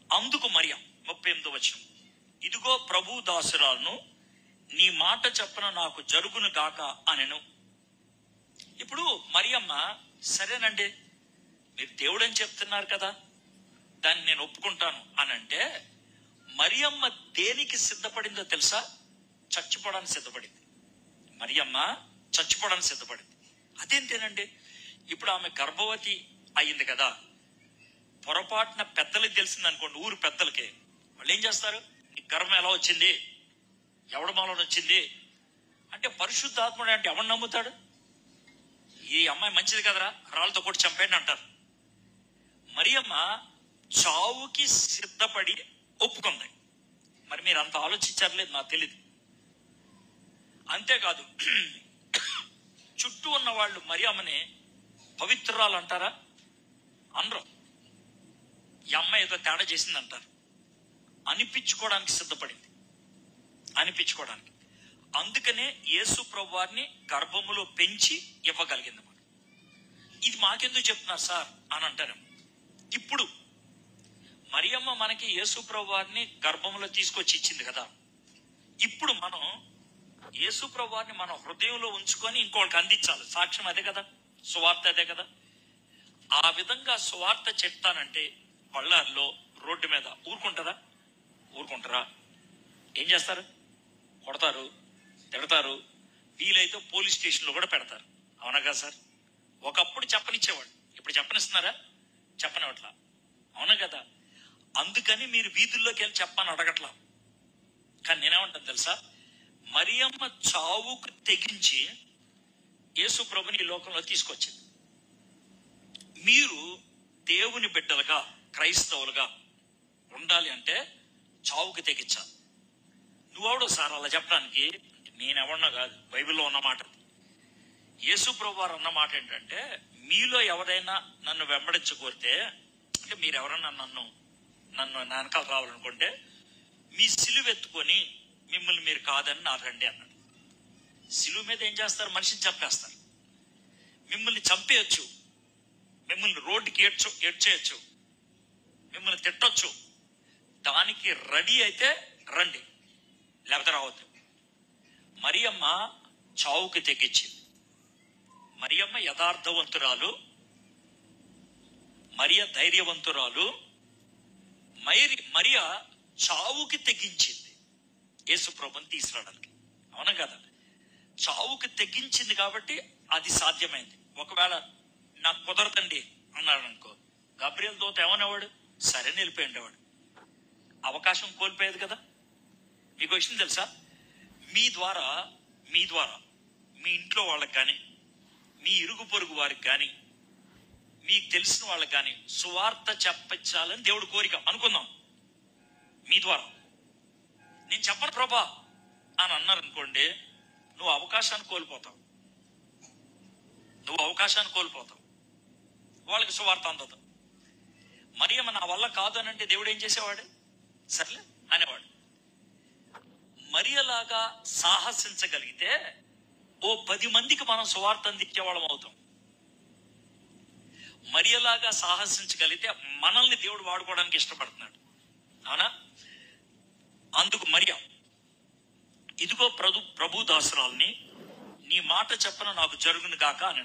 అందుకు మరియ 38వ వచనం, ఇదిగో ప్రభు దాసురాలను, నీ మాట చెప్పన నాకు జరుగును గాక అనెను. ఇప్పుడు మరియమ్మ, సరేనండి మీరు దేవుడు అని చెప్తున్నారు కదా, దాన్ని నేను ఒప్పుకుంటాను అని అంటే, మరియమ్మ దేనికి సిద్ధపడిందో తెలుసా? చచ్చిపోవడానికి సిద్ధపడింది. మరియమ్మ చచ్చిపోవడానికి సిద్ధపడింది. అదేంటేనండి, ఇప్పుడు ఆమె గర్భవతి అయింది కదా, పొరపాటున పెద్దలకి తెలిసింది అనుకోండి, ఊరు పెద్దలకి, వాళ్ళు ఏం చేస్తారు? నీ గర్భం ఎలా వచ్చింది, ఎవడ మూలన వచ్చింది అంటే, పరిశుద్ధాత్ముడు అంటే ఎవరు నమ్ముతాడు? ఈ అమ్మాయి మంచిది కదరా, రాళ్ళతో కొట్టి చంపేయండి అంటారు. మరియమ్మ చావుకి సిద్ధపడి ఒప్పుకుంది. మరి మీరు అంత ఆలోచించారు లేదు నాకు తెలియదు. అంతేకాదు, చుట్టూ ఉన్న వాళ్ళు మరియమ్మని పవిత్రురాలు అంటారా? అనరు. ఈ అమ్మాయి ఏదో తేడా చేసింది అంటారు. అనిపించుకోవడానికి సిద్ధపడింది, అనిపించుకోవడానికి. అందుకనే యేసు ప్రభువారిని గర్భములో పెంచి ఇవ్వగలిగింది. మనం ఇది మాకెందుకు చెప్తున్నారు సార్ అని అంటారు. ఇప్పుడు మరియమ్మ మనకి యేసు ప్రభువారిని గర్భంలో తీసుకొచ్చి ఇచ్చింది కదా. ఇప్పుడు మనం యేసు ప్రభువారిని మన హృదయంలో ఉంచుకొని ఇంకోళ్ళకి అందించాలి. సాక్ష్యం అదే కదా, సువార్త అదే కదా. ఆ విధంగా సువార్త చెప్తానంటే బళ్ళారిలో రోడ్డు మీద ఊరుకుంటారా? ఏం చేస్తారు? కొడతారు, తిడతారు, వీలైతే పోలీస్ స్టేషన్లో కూడా పెడతారు. అవునా కదా సార్? ఒకప్పుడు చెప్పనిచ్చేవాడు, ఇప్పుడు చెప్పనిస్తున్నారా? చెప్పనివట్లా. అవునా కదా? అందుకని మీరు వీధుల్లోకి వెళ్ళి చెప్పని అడగట్లా. కానీ నేనేమంటాను తెలుసా, మరియమ్మ చావుకు తెగించి యేసు ప్రభుని ఈ లోకంలో తీసుకొచ్చింది. మీరు దేవుని బిడ్డలుగా, క్రైస్తవులుగా ఉండాలి అంటే చావుకి తెగించాలి. నువ్వెవడో సార్ అలా చెప్పడానికి? నేనెవడన్నా కాదు, బైబిల్లో ఉన్న మాట. యేసు ప్రభు వారు అన్న మాట ఏంటంటే, మీలో ఎవరైనా నన్ను వెంబడించకూరితే, అంటే మీరు ఎవరైనా నన్ను వెనకాల రావాలనుకుంటే, మీ సిలువ ఎత్తుకొని మిమ్మల్ని మీరు కాదని నా రండి అన్నాడు. సిలువ మీద ఏం చేస్తారు? మనిషిని చంపేస్తారు. మిమ్మల్ని చంపేయచ్చు, మిమ్మల్ని రోడ్డుకి ఏడ్చేయచ్చు, మిమ్మల్ని తిట్టొచ్చు. దానికి రెడీ అయితే రండి, లేకపోతే రావద్దు. మరియమ్మ చావుకి తెగించింది. మరియమ్మ యథార్థవంతురాలు, మరియ ధైర్యవంతురాలు. మరియ చావుకి తెగించింది యేసు ప్రభుని తీసుకురావడానికి. అవునా కదా? చావుకి తెగించింది కాబట్టి అది సాధ్యమైంది. ఒకవేళ నాకు కుదరదండి అన్నాడు అనుకో, గబ్రియల్ దూత ఏమనేవాడు? సరే నిలిపోయిండేవాడు, అవకాశం కోల్పోయేది కదా. మీకు విషయం తెలుసా, మీ ద్వారా మీ ఇంట్లో వాళ్ళకి కానీ, మీ ఇరుగు పొరుగు వారికి కానీ, మీకు తెలిసిన వాళ్ళకి కానీ సువార్త చెప్పించాలని దేవుడు కోరిక అనుకుందాం. మీ ద్వారా నేను చెప్పను ప్రభా అని అన్నారు అనుకోండి, నువ్వు అవకాశాన్ని కోల్పోతావు. వాళ్ళకి సువార్త అందదు. మరియమ్మ నా వల్ల కాదు అని అంటే దేవుడు ఏం చేసేవాడు? సర్లే అనేవాడు. మరియలాగా సాహసించగలిగితే ఓ 10 మందికి మనం సువార్త అందించేవాళ్ళం అవుతాం. మరియలాగా సాహసించగలిగితే మనల్ని దేవుడు వాడుకోవడానికి ఇష్టపడుతున్నాడు. అవునా? అందుకు మరియ, ఇదిగో ప్రభు దాసురాల్ని, నీ మాట చెప్పన నాకు జరుగును గాక అని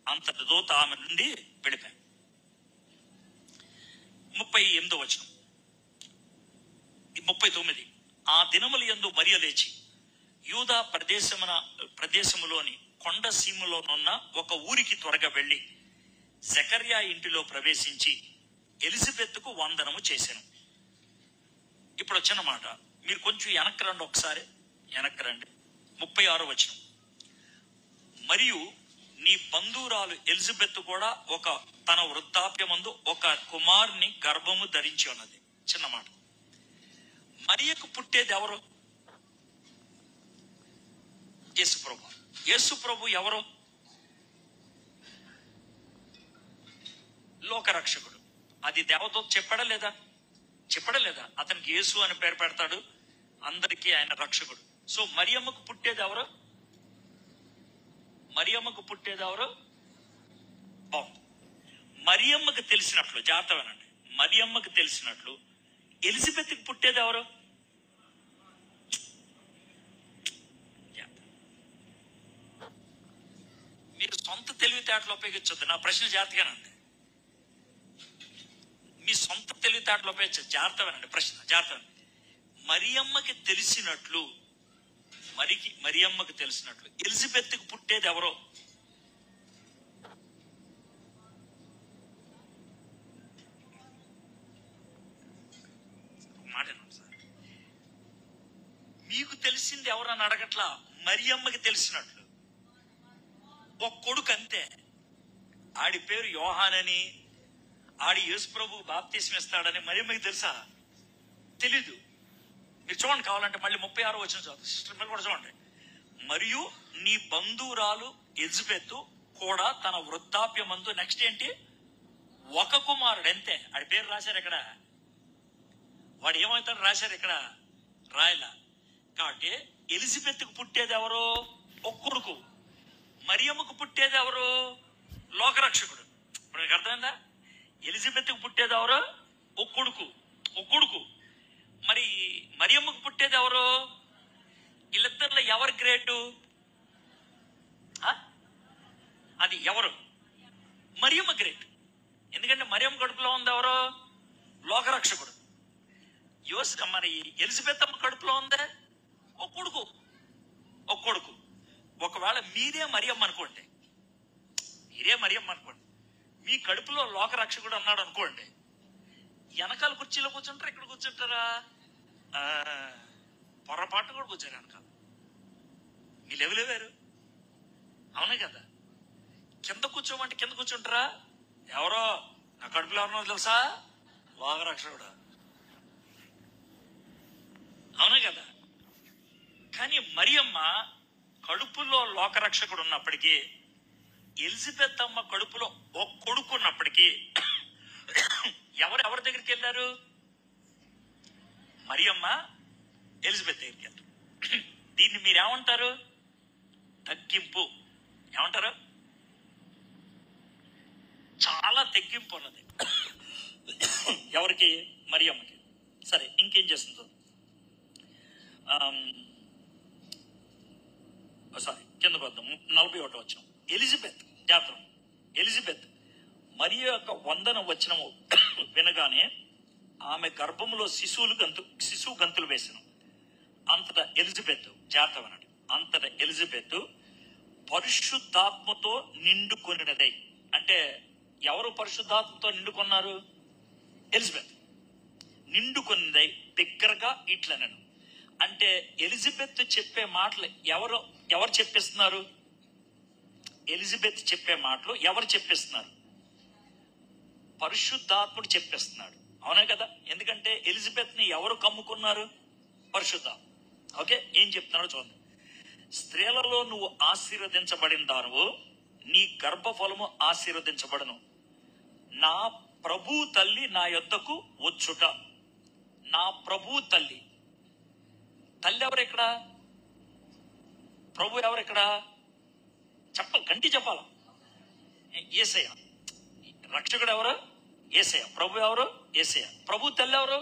అంతటి దూత ఆమె నుండి వెళ్ళిపోయాను. 39 ఆ దినముల యందు మరియ లేచి యూదా ప్రదేశములోని కొండ సీమలోనున్న ఒక ఊరికి త్వరగా వెళ్ళి జకర్యా ఇంటిలో ప్రవేశించి ఎలిజబెత్తుకు వందనము చేశాను. ఇప్పుడు వచ్చిన మాట మీరు కొంచెం వెనక్కి రండి, ఒకసారి వెనక్కి రండి. 36 మరియు నీ బంధువురాలు ఎలిజబెత్ కూడా తన వృద్ధాప్యమందు ఒక కుమారుని గర్భము ధరించి ఉన్నది. చిన్న మాట. మరియకు పుట్టేది ఎవరు? యేసు ప్రభు ఎవరు? లోకరక్షకుడు. అది దేవదూత చెప్పడా లేదా? అతనికి యేసు అని పేరు పెడతాడు, అందరికీ ఆయన రక్షకుడు. సో మరియమ్మకు పుట్టేది ఎవరు? మరియమ్మకు తెలిసినట్లు, జాగ్రత్తగానండి, మరియమ్మకు తెలిసినట్లు ఎలిజబెత్కి పుట్టేది ఎవరు? మీరు సొంత తెలివితేటలు ఉపయోగించొద్దు. నా ప్రశ్న జాగ్రత్తగానండి, మీ సొంత తెలివితేటలు ఉపయోగించదు. జాగ్రత్తగానండి, ప్రశ్న జాగ్రత్త. మరియమ్మకి తెలిసినట్లు ఎలిజబెత్కి పుట్టేది ఎవరో? మీకు తెలిసింది ఎవరని అడగట్లా, మరియమ్మకి తెలిసినట్లు ఒక కొడుకు అంతే. ఆడి పేరు యోహానని, ఆడి యేసు ప్రభు బాప్తిస్మం ఇస్తాడని మరియమ్మకి తెలుసా? తెలీదు. మీరు చూడండి, కావాలంటే మళ్ళీ 36 చదువు సిస్టర్, మీరు కూడా చూడండి. మరియు నీ బంధువురాలు ఎలిజబెత్ కూడా తన వృద్ధాప్యమందు, నెక్స్ట్ ఏంటి, ఒక కుమారుడు అంతే. ఆడి పేరు రాశారు ఇక్కడ, వాడు ఏమవుతాడు రాశారు ఇక్కడ, రాయలా. కాబట్టి ఎలిజబెత్కు పుట్టేది ఎవరు? ఒక కొడుకు. మరియమ్మకు పుట్టేది ఎవరు? లోకరక్షకుడు. ఇప్పుడు మీకు అర్థమైందా? ఎలిజబెత్కు పుట్టేది ఎవరు? ఒక కొడుకు. మరి మరియమ్మకు పుట్టేది ఎవరు? వీళ్ళిద్దరిలో ఎవరు గ్రేటు? అది ఎవరు? మరియమ్మ గ్రేట్. ఎందుకంటే మరియమ్మ కడుపులో ఉంది ఎవరు? లోకరక్షకుడు. మరి ఎలిజబెత్ అమ్మ కడుపులో ఉందే ఒక కొడుకు. ఒకవేళ మీరే మరియమ్మ అనుకోండి, మీ కడుపులో లోకరక్షకుడు అన్నాడు అనుకోండి, వెనకాల కుర్చీలో కూర్చుంటారా, ఇక్కడ కూర్చుంటారా? పొరపాటు కూడా కూర్చోరు వెనకాల. మీ లెవెల్ వేరు, అవునే కదా? కింద కూర్చోమంటే కింద కూర్చుంటారా? ఎవరో నా కడుపులో ఎవరో తెలుసా? లోకరక్షకుడు, అవునే కదా? కానీ మరియమ్మ కడుపులో లోకరక్షకుడు ఉన్నప్పటికీ, ఎలిజబెత్ అమ్మ కడుపులో ఒక కొడుకు ఉన్నప్పటికీ ఎవరి దగ్గరికి వెళ్ళారు? మరియమ్మ ఎలిజబెత్ దగ్గరికి వెళ్ళారు. దీన్ని మీరేమంటారు? తగ్గింపు. ఏమంటారు? చాలా తగ్గింపు ఉన్నది ఎవరికి? మరియమ్మకి. సరే, ఇంకేం చేస్తుందో కిందకు వద్దాం. 41 ఎలిజబెత్ మరియ యొక్క వందన వచనము వినగానే ఆమె గర్భములో శిశువు గంతులు వేసెను. అంతటా ఎలిజబెత్ పరిశుద్ధాత్మతో నిండుకొనినదై. అంటే ఎవరు పరిశుద్ధాత్మతో నిండుకున్నారు? ఎలిజబెత్ నిండుకొనినదై బిగ్గరగా ఇట్లనెను. అంటే ఎలిజబెత్ చెప్పే మాటలు ఎవరు చెప్పిస్తున్నారు? ఎలిజబెత్ చెప్పే మాటలు ఎవరు చెప్పిస్తున్నారు? పరిశుద్ధాత్ముడు చెప్పిస్తున్నాడు. అవునే కదా? ఎందుకంటే ఎలిజబెత్ ని ఎవరు కమ్ముకున్నారు? పరిశుద్ధాత్మ. ఓకే, ఏం చెప్తున్నాడో చూడండి. స్త్రీలలో నువ్వు ఆశీర్వదించబడిన దానవు, నీ గర్భఫలము ఆశీర్వదించబడను. నా ప్రభు తల్లి నా యొద్దకు వచ్చుట. నా ప్రభు తల్లి. తల్లి ఎవరెక్కడ? ప్రభు ఎవరెక్కడ? చెప్పాలి, గంటి చెప్పాల. యేసయ్య. రక్షకుడు ఎవరు? యేసయ్య. ప్రభు ఎవరు? యేసయ్య. ప్రభు తల్లి ఎవరు?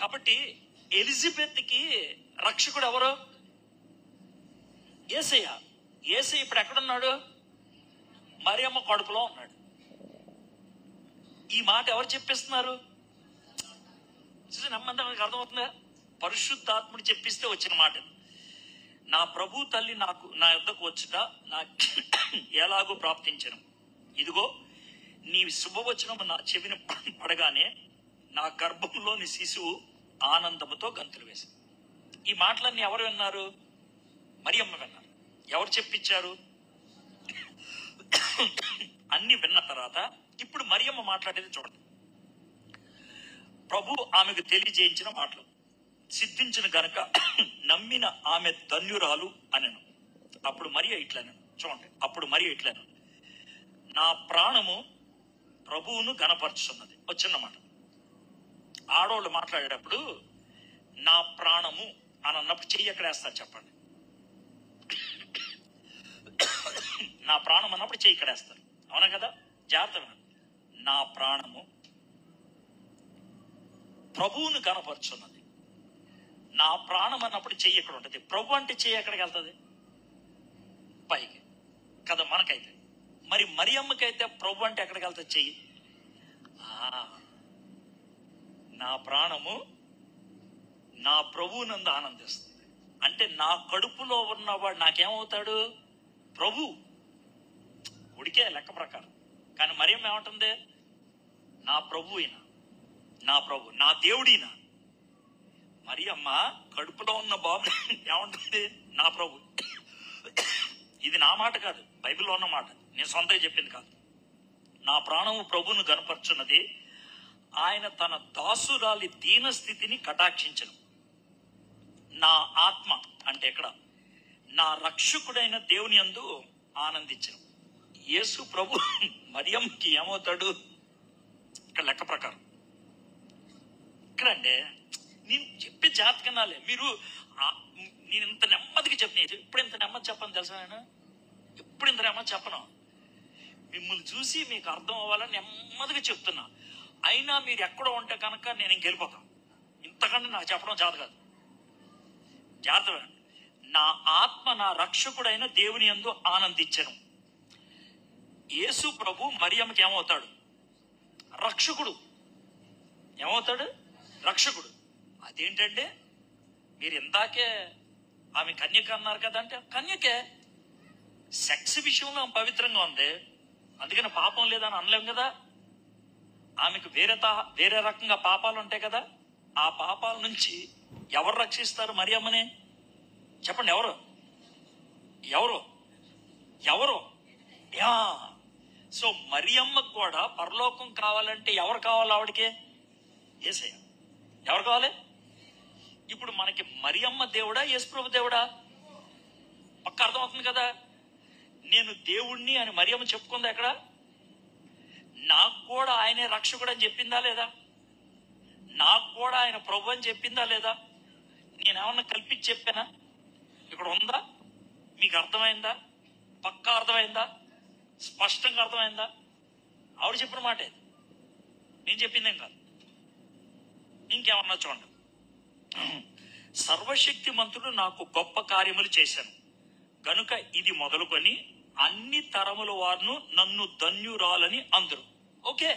కాబట్టి ఎలిజబెత్కి రక్షకుడు ఎవరు? యేసయ్య. యేసయ్య ఇప్పుడు ఎక్కడున్నాడు? మరియమ్మ కడుపులో ఉన్నాడు. ఈ మాట ఎవరు చెప్పిస్తున్నారు? నమ్మంతా మనకు అర్థమవుతుందా? పరిశుద్ధాత్ముడు చెప్పిస్తే వచ్చిన మాట. నా ప్రభు తల్లి నా యొద్దకు వచ్చుట నాకు ఎలాగో ప్రాప్తించను. ఇదిగో నీ శుభవచనము నా చెవిని పడగానే నా గర్భంలోని శిశువు ఆనందముతో గంతులు వేసింది. ఈ మాటలన్నీ ఎవరు విన్నారు? మరియమ్మ విన్నారు. ఎవరు చెప్పించారు? అన్ని విన్న తర్వాత ఇప్పుడు మరియమ్మ మాట్లాడేది చూడండి. ప్రభు ఆమెకు తెలియజేయించిన మాటలు. సిద్ధించిన గనక నమ్మిన ఆమె ధన్యురాలు అనెను. అప్పుడు మరియ ఇట్లను చూడండి. అప్పుడు మరియ ఇట్లను, నా ప్రాణము ప్రభువును గణపరుచున్నది. వచ్చిన మాట. ఆడవాళ్ళు మాట్లాడేటప్పుడు నా ప్రాణము అని అన్నప్పుడు చెయ్యి ఎక్కడ వేస్తారు చెప్పండి? నా ప్రాణం అన్నప్పుడు చెయ్యి ఇక్కడ వేస్తారు, అవునా కదా? జాగ్రత్త. నా ప్రాణము ప్రభువును గణపరుచున్నది. నా ప్రాణం అన్నప్పుడు చెయ్యి ఎక్కడ ఉంటుంది? ప్రభు అంటే చెయ్యి ఎక్కడికి వెళ్తుంది? పైకి కదా మనకైతే. మరి మరియమ్మకైతే ప్రభు అంటే ఎక్కడికి వెళ్తుంది చెయ్యి? నా ప్రాణము నా ప్రభువునందు ఆనందిస్తుంది. అంటే నా కడుపులో ఉన్నవాడు నాకేమవుతాడు? ప్రభు. ఉడికే లెక్క ప్రకారం. కానీ మరియమ్మ ఏమంటుంది? నా ప్రభు అయినా, నా ప్రభు, నా దేవుడినా. మరియమ్మ కడుపులో ఉన్న బాబు ఏమంటుంది? నా ప్రభు. ఇది నా మాట కాదు, బైబిల్లో ఉన్న మాట, నేను సొంతంగా చెప్పింది కాదు. నా ప్రాణము ప్రభువును గనపరుచున్నది. ఆయన తన దాసురాలి దీన స్థితిని కటాక్షించను. నా ఆత్మ అంటే ఎక్కడ? నా రక్షకుడైన దేవుని యందు ఆనందించను. యేసు ప్రభు మరియమ్మకి ఏమవుతాడు? ఇక్కడ లెక్క ప్రకారం. ఇక్కడంటే నేను చెప్పే జాతకనాలే. మీరు నేను ఇంత నెమ్మదిగా చెప్పిన, ఎప్పుడు ఇంత నెమ్మది చెప్పను తెలుసా? నేను ఎప్పుడు ఇంత నెమ్మది చెప్పను. మిమ్మల్ని చూసి మీకు అర్థం అవ్వాలని నెమ్మదిగా చెప్తున్నా. అయినా మీరు ఎక్కడో ఉంటే కనుక నేను ఇంకెళ్ళిపోతాను. ఇంతకంటే నాకు చెప్పడం చేత కాదు. జాగ్రత్త. నా ఆత్మ నా రక్షకుడైన దేవుని యందు ఆనందించను. యేసు ప్రభు మరియమ్మకి ఏమవుతాడు? రక్షకుడు. ఏమవుతాడు? రక్షకుడు. అదేంటంటే మీరు ఇందాకే ఆమె కన్యక అన్నారు కదా, అంటే కన్యకే. సెక్స్ విషయంలో ఆమె పవిత్రంగా ఉంది, అందుకని పాపం లేదని అనలేం కదా. ఆమెకు వేరే రకంగా పాపాలు ఉంటాయి కదా. ఆ పాపాల నుంచి ఎవరు రక్షిస్తారు మరియమ్మని? చెప్పండి. ఎవరు? ఎవరు? ఎవరు? యా. సో మరియమ్మకు కూడా పరలోకం కావాలంటే ఎవరు కావాలి? ఆవిడకే యేసయ్య. ఎవరు కావాలి? ఇప్పుడు మనకి మరియమ్మ దేవుడా, యేసుప్రభు దేవుడా? పక్క అర్థమవుతుంది కదా. నేను దేవుణ్ణి అని మరియమ్మ చెప్పుకుందా ఎక్కడ? నాకు కూడా ఆయనే రక్షకుడు అని చెప్పిందా లేదా? నాకు కూడా ఆయన ప్రభు అని చెప్పిందా లేదా? నేనేమన్నా కల్పించి చెప్పానా? ఇక్కడ ఉందా? మీకు అర్థమైందా? పక్కా అర్థమైందా? స్పష్టంగా అర్థమైందా? ఆవిడ చెప్పిన మాట ఇది, నేను చెప్పిందేం కాదు. ఇంకేమన్నా చూడండి. సర్వశక్తి మంతుడు నాకు గొప్ప కార్యములు చేశాను గనుక ఇది మొదలుకొని అన్ని తరముల వారును నన్ను ధన్యురాలని అందరు. ఓకే,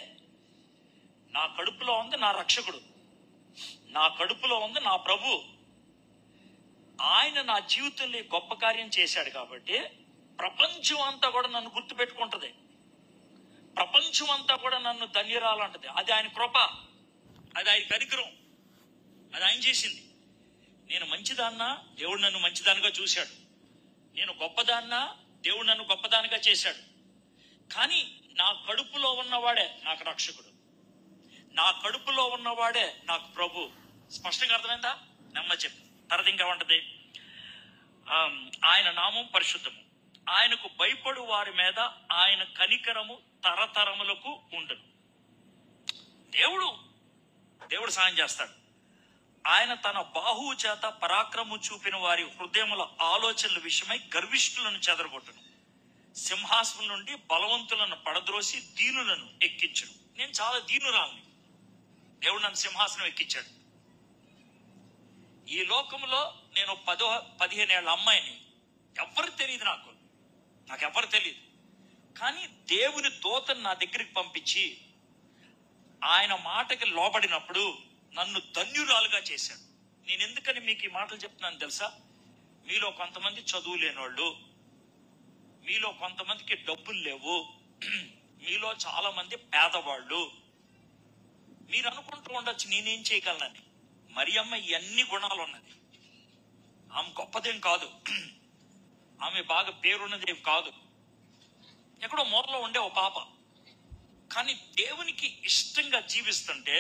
నా కడుపులో ఉంది నా రక్షకుడు, నా కడుపులో ఉంది నా ప్రభు. ఆయన నా జీవితంలో గొప్ప కార్యం చేశాడు కాబట్టి ప్రపంచం అంతా కూడా నన్ను గుర్తు పెట్టుకుంటది. ప్రపంచం అంతా కూడా నన్ను ధన్యురాలంటది. అది ఆయన కృప, అది ఆయన కనికరం, అది ఆయన చేసింది. నేను మంచిదాన్నా, దేవుడు నన్ను మంచిదానిగా చూశాడు. నేను గొప్పదాన్నా, దేవుడు నన్ను గొప్పదానిగా చేశాడు. కానీ నా కడుపులో ఉన్నవాడే నాకు రక్షకుడు, నా కడుపులో ఉన్నవాడే నాకు ప్రభు. స్పష్టంగా అర్థమైందా? నెమ్మ చెప్పు. తర్వాత ఇంకేమంటది, ఆయన నామం పరిశుద్ధము, ఆయనకు భయపడు వారి మీద ఆయన కనికరము తరతరములకు ఉండును. దేవుడు సాయం చేస్తాడు. ఆయన తన బాహువు చేత పరాక్రమం చూపిన వారి హృదయముల ఆలోచనల విషయమై గర్విష్ఠులను చెదరగొట్టును. సింహాసనం నుండి బలవంతులను పడద్రోసి దీనులను ఎక్కించును. నేను చాలా దీనురాల్ని, దేవుడు నన్ను సింహాసనం ఎక్కించాడు. ఈ లోకంలో నేను 15 ఏళ్ళ అమ్మాయిని, ఎవరు తెలియదు, నాకెవ్వరు తెలియదు. కానీ దేవుని దూతను నా దగ్గరికి పంపించి ఆయన మాటకి లోబడినప్పుడు నన్ను ధన్యురాలుగా చేశాడు. నేను ఎందుకని మీకు ఈ మాటలు చెప్తున్నాను తెలుసా? మీలో కొంతమంది చదువు లేనోళ్ళు, మీలో కొంతమందికి డబ్బులు లేవు, మీలో చాలా మంది పేదవాళ్ళు. మీరు అనుకుంటూ ఉండొచ్చు నేనేం చేయగలనని. మరియమ్మ ఇవన్నీ గుణాలు ఉన్నది. ఆమె గొప్పదేం కాదు, ఆమె బాగా పేరున్నదేం కాదు, ఎక్కడో మూలలో ఉండే ఓ పాప. కానీ దేవునికి ఇష్టంగా జీవిస్తుంటే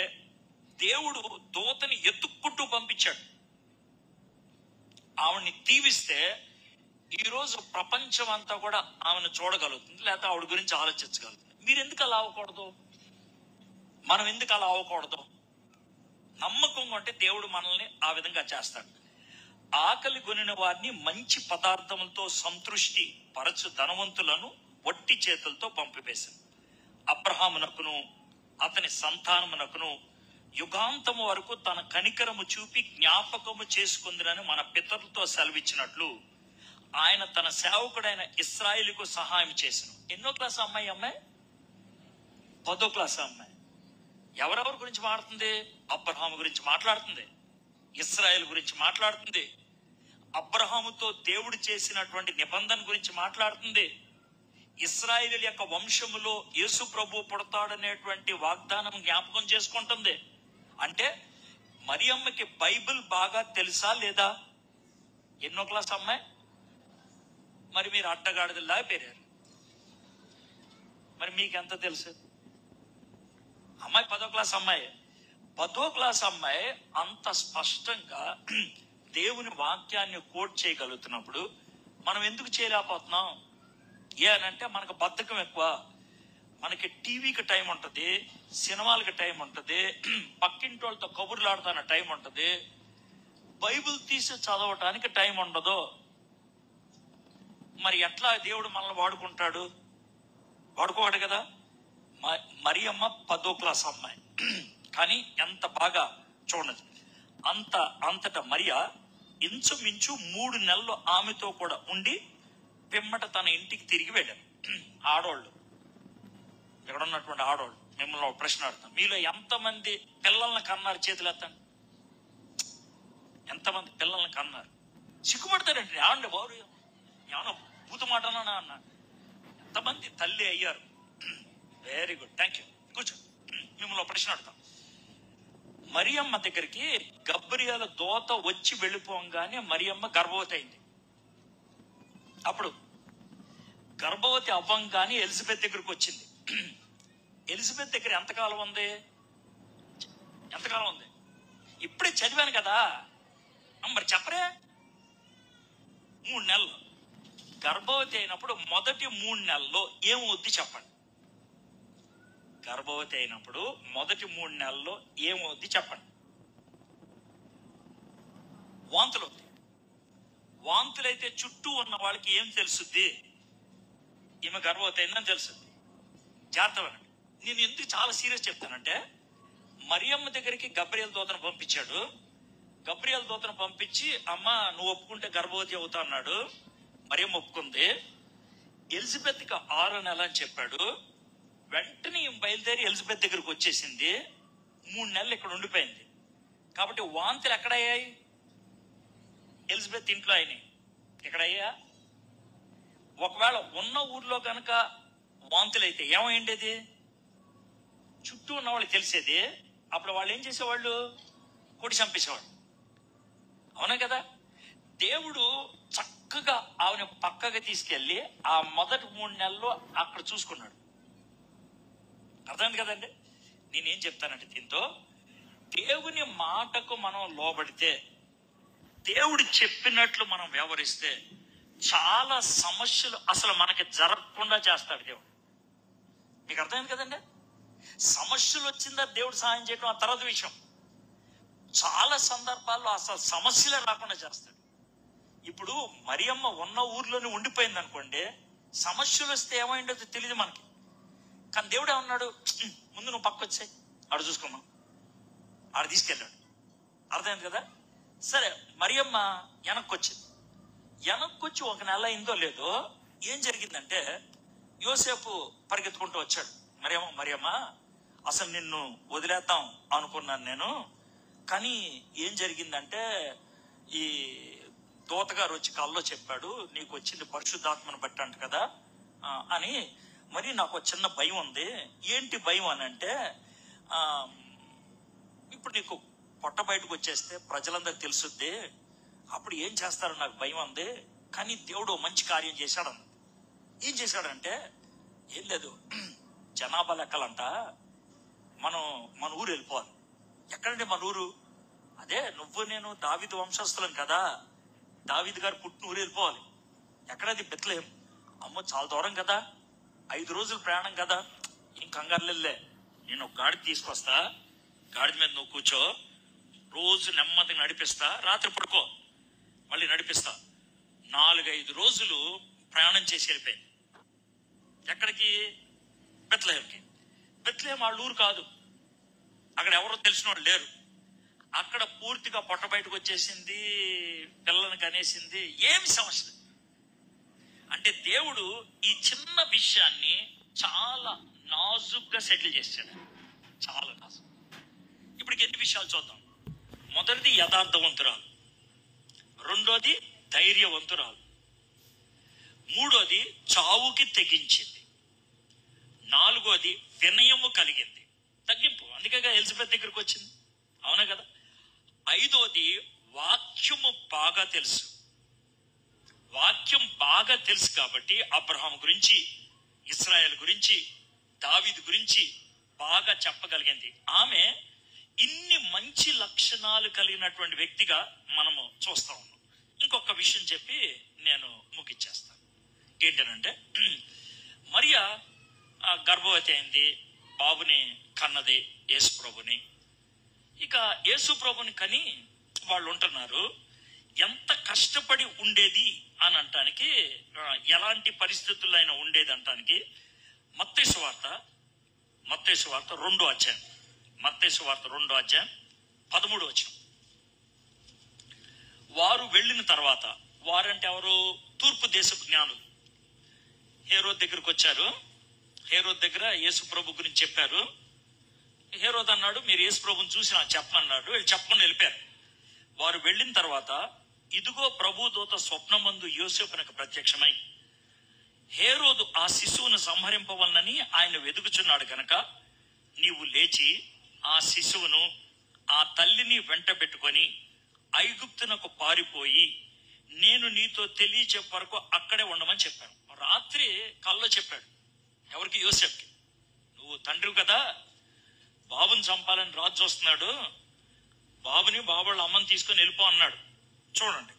దేవుడు దూతని ఎత్తుక్కుంటూ పంపించాడు. ఆవిడ్ని దీవిస్తే ఈరోజు ప్రపంచం అంతా కూడా ఆమెను చూడగలుగుతుంది, లేకపోతే ఆవిడ గురించి ఆలోచించగలుగుతుంది. మీరు ఎందుకు అలా అవ్వకూడదు? మనం ఎందుకు అలా అవ్వకూడదు? నమ్మకంగా ఉంటే దేవుడు మనల్ని ఆ విధంగా చేస్తాడు. ఆకలి కొనిన వారిని మంచి పదార్థములతో సంతృష్టి పరచు ధనవంతులను వట్టి చేతులతో పంపివేశాను. అబ్రహామునకును అతని సంతానమునకును యుగాంతము వరకు తన కనికరము చూపి జ్ఞాపకము చేసుకుందిరని మన పితరులతో సెలవిచ్చినట్లు ఆయన తన సేవకుడైన ఇశ్రాయేలుకు సహాయం చేసెను. ఎన్నో క్లాస్ అమ్మాయి? 10వ క్లాస్ అమ్మాయి. ఎవరెవరి గురించి మాట్లాడుతుంది? అబ్రహాము గురించి మాట్లాడుతుంది, ఇశ్రాయేలు గురించి మాట్లాడుతుంది, అబ్రహాముతో దేవుడు చేసినటువంటి నిబంధన గురించి మాట్లాడుతుంది, ఇశ్రాయేలు యొక్క వంశములో యేసు ప్రభు పుడతాడనేటువంటి వాగ్దానం జ్ఞాపకం చేసుకుంటుంది. అంటే మరియమ్మకి బైబిల్ బాగా తెలుసా లేదా? ఎన్నో క్లాస్ అమ్మాయి? మరి మీరు అడ్డగాడిదలా పెరిగారు, మరి మీకెంత తెలుసు? అమ్మాయి 10వ క్లాస్ అమ్మాయి. 10వ క్లాస్ అమ్మాయి అంత స్పష్టంగా దేవుని వాక్యాన్ని కోట్ చేయగలుగుతున్నప్పుడు మనం ఎందుకు చేయలేకపోతున్నాం? ఏనంటే మనకు బద్ధకం ఎక్కువ. మనకి టీవీకి టైం ఉంటుంది, సినిమాలకి టైం ఉంటుంది, పక్కింటి వాళ్ళతో కబుర్లు ఆడుతున్న టైం ఉంటుంది, బైబిల్ తీసి చదవటానికి టైం ఉండదు. మరి ఎట్లా దేవుడు మనల్ని వాడుకుంటాడు? వాడుకోవాడు కదా. మరియమ్మ 10వ క్లాస్ అమ్మాయి, కానీ ఎంత బాగా చూడదు. అంతటా మరియా ఇంచుమించు 3 నెలలు ఆమెతో కూడా ఉండి పిమ్మట తన ఇంటికి తిరిగి వెళ్ళాను. ఆడవాళ్ళు, ఇక్కడ ఉన్నటువంటి ఆడవాళ్ళు, మిమ్మల్ని ఒక ప్రశ్న అడుగుతాం. మీలో ఎంతమంది పిల్లల్ని కన్నారు? చేతులు ఎత్తండి. ఎంతమంది పిల్లల్ని కన్నారు? సిగ్గుపడతారండి. ఆడండి వారు ఏమన్నా పూత మాటనా అన్న. ఎంతమంది తల్లి అయ్యారు? Very good, thank you. కూర్చో. మిమ్మల్ని ప్రశ్న అడుగుతాం. మరియమ్మ దగ్గరికి గబ్రియల దూత వచ్చి వెళ్ళిపోగానే మరియమ్మ గర్భవతి అయింది. అప్పుడు గర్భవతి అవ్వంగానే ఎలిజబెత్ దగ్గరికి వచ్చింది. ఎలిజబెత్ దగ్గర ఎంతకాలం ఉంది? ఇప్పుడే చదివాను కదా, మరి చెప్పరే. 3 నెలలు గర్భవతి అయినప్పుడు మొదటి 3 నెలల్లో ఏమవుద్ది చెప్పండి. గర్భవతి అయినప్పుడు మొదటి 3 నెలల్లో ఏమవుద్ది చెప్పండి. వాంతులు అవుతాయి. వాంతులైతే చుట్టూ ఉన్న వాళ్ళకి ఏం తెలుసుద్ది? ఈమె గర్భవతి అయిందని తెలుసుద్ది. జాగ్రత్త. నేను ఎందుకు చాలా సీరియస్ చెప్తానంటే, మరియమ్మ దగ్గరికి గబ్రియల్ దూతను పంపించాడు. గబ్రియల్ దూతను పంపించి అమ్మ నువ్వు ఒప్పుకుంటే గర్భవతి అవుతా అన్నాడు. మరియమ్మ ఒప్పుకుంది. ఎలిజబెత్కి 6వ నెల అని చెప్పాడు. వెంటనే బయలుదేరి ఎలిజబెత్ దగ్గరికి వచ్చేసింది. 3 నెలలు ఇక్కడ ఉండిపోయింది. కాబట్టి వాంతులు ఎక్కడయ్యాయి? ఎలిజబెత్ ఇంట్లో అయినాయి. ఎక్కడయ్యా? ఒకవేళ ఉన్న ఊర్లో కనుక వాంతులు అయితే ఏమైండేది? చుట్టూ ఉన్న వాళ్ళకి తెలిసేది. అప్పుడు వాళ్ళు ఏం చేసేవాళ్ళు? కొట్టి చంపేసేవాళ్ళు. అవునా కదా. దేవుడు చక్కగా ఆమెను పక్కగా తీసుకెళ్లి ఆ మొదటి 3 నెలల్లో అక్కడ చూసుకున్నాడు. అర్థమైంది కదండి. నేనేం చెప్తానంటే, దీంతో దేవుని మాటకు మనం లోబడితే దేవుడు చెప్పినట్లు మనం వ్యవహరిస్తే చాలా సమస్యలు అసలు మనకి జరగకుండా చేస్తాడు దేవుడు. మీకు అర్థమైంది కదండి? సమస్యలు వచ్చిందా దేవుడు సహాయం చేయడం ఆ తర్వాత విషయం. చాలా సందర్భాల్లో అసలు సమస్యలే రాకుండా చేస్తాడు. ఇప్పుడు మరియమ్మ ఉన్న ఊర్లోనే ఉండిపోయింది అనుకోండి, సమస్యలు వస్తే ఏమైందో తెలియదు మనకి. కానీ దేవుడు ఏమన్నాడు, ముందు నువ్వు పక్క వచ్చాయి ఆడ చూసుకున్నావు, ఆడ తీసుకెళ్ళాడు. అర్థమైంది కదా? సరే, మరియమ్మ వెనక్కి వచ్చింది. వెనక్కి వచ్చి ఒక నెల అయిందో లేదో ఏం జరిగిందంటే, యోసేపు పరిగెత్తుకుంటూ వచ్చాడు. మరియమ్మ అసలు నిన్ను వదిలేద్దాం అనుకున్నాను నేను, కానీ ఏం జరిగిందంటే ఈ దూతగారు వచ్చి కల్లో చెప్పాడు, నీకు వచ్చింది పరిశుద్ధాత్మను బట్టి అంట కదా అని. మరి నాకు చిన్న భయం ఉంది. ఏంటి భయం అని అంటే, ఇప్పుడు నీకు పొట్ట బయటకు వచ్చేస్తే ప్రజలందరూ తెలుసుద్ది, అప్పుడు ఏం చేస్తారో నాకు భయం ఉంది. కానీ దేవుడు మంచి కార్యం చేశాడు. ఏం చేశాడంటే, ఏం లేదు, జనాభా లెక్కలంట మన ఊరు వెళ్ళిపోవాలి. ఎక్కడంటే మన ఊరు? అదే నువ్వు నేను దావీదు వంశస్థులం కదా, దావీదు గారు పుట్టిన ఊరు వెళ్ళిపోవాలి. ఎక్కడది? బెత్లెహేం. అమ్మో, చాలా దూరం కదా, 5 రోజులు ప్రయాణం కదా. ఏం కంగారులే, నేను ఒక గాడి తీసుకొస్తా, గాడి మీద నువ్వు కూర్చో, రోజు నెమ్మదిగా నడిపిస్తా, రాత్రి పడుకో, మళ్ళీ నడిపిస్తా. 4-5 రోజులు ప్రయాణం చేసి వెళ్ళిపోయింది. ఎక్కడికి? బెత్లెహేంకి. బెత్లెహేం వాళ్ళ ఊరు కాదు, అక్కడ ఎవరో తెలిసిన వాళ్ళు లేరు. అక్కడ పూర్తిగా పొట్ట బయటకు వచ్చేసింది, పిల్లల్ని కనేసింది, ఏమి సమస్య. అంటే దేవుడు ఈ చిన్న విషయాన్ని చాలా నాజుగ్గా సెటిల్ చేశాడు, చాలా నాజుగా. ఇప్పుడు ఎన్ని విషయాలు చూద్దాం. మొదటిది యథార్థవంతురాలు, రెండోది ధైర్యవంతురాలు, మూడోది చావుకి తెగించింది, నాలుగోది వినయము కలిగింది, తగ్గింపు. అందుకే ఎలిజబెత్ దగ్గరికి వచ్చింది, అవునా కదా? ఐదోది వాక్యము బాగా తెలుసు. వాక్యం బాగా తెలుసు కాబట్టి అబ్రహాం గురించి, ఇశ్రాయేల్ గురించి, దావీదు గురించి బాగా చెప్పగలిగింది. ఆమె ఇన్ని మంచి లక్షణాలు కలిగినటువంటి వ్యక్తిగా మనము చూస్తా ఉన్నాం. ఇంకొక విషయం చెప్పి నేను ముగిచ్చేస్తాను. ఏంటనంటే, మరియా గర్భవతి అయింది, బాబుని కన్నది, యేసు ప్రభుని. ఇక యేసు ప్రభుని కని వాళ్ళు ఉంటున్నారు. ఎంత కష్టపడి ఉండేది అని అంటానికి, ఎలాంటి పరిస్థితుల్లో అయినా ఉండేది అంటానికి మత్తయి సువార్త 2వ అధ్యాయం, మత్తయి సువార్త 2వ అధ్యాయం 13వ వచనం. వారు వెళ్ళిన తర్వాత, వారంటే ఎవరు? తూర్పు దేశపు జ్ఞానులు హేరోద్ దగ్గరకు వచ్చారు. హేరోద్ దగ్గర యేసు ప్రభు గురించి చెప్పారు. హేరోద్ అన్నాడు, మీరు యేసు ప్రభుని చూసి నాకు చెప్పమన్నాడు. వీళ్ళు చెప్పకుండా వెళ్ళిపోయారు. వారు వెళ్ళిన తర్వాత, ఇదిగో ప్రభు దూత స్వప్నమందు యోసేపునకు ప్రత్యక్షమై, హేరోదు ఆ శిశువును సంహరింపవలనని ఆయన వెదుకుచున్నాడు గనక నీవు లేచి ఆ శిశువును ఆ తల్లిని వెంట పెట్టుకొని ఐగుప్తునకు పారిపోయి నేను నీతో తెలియచెప్పే వరకు అక్కడే ఉండమని చెప్పాను. రాత్రి కల్లో చెప్పాడు. ఎవరికి? యోసేపుకి. నువ్వు తండ్రి కదా, బాబుని చంపాలని రాజు వస్తున్నాడు, బాబుని బాబుళ్ళ అమ్మని తీసుకొని వెళ్ళిపో అన్నాడు. చూడండి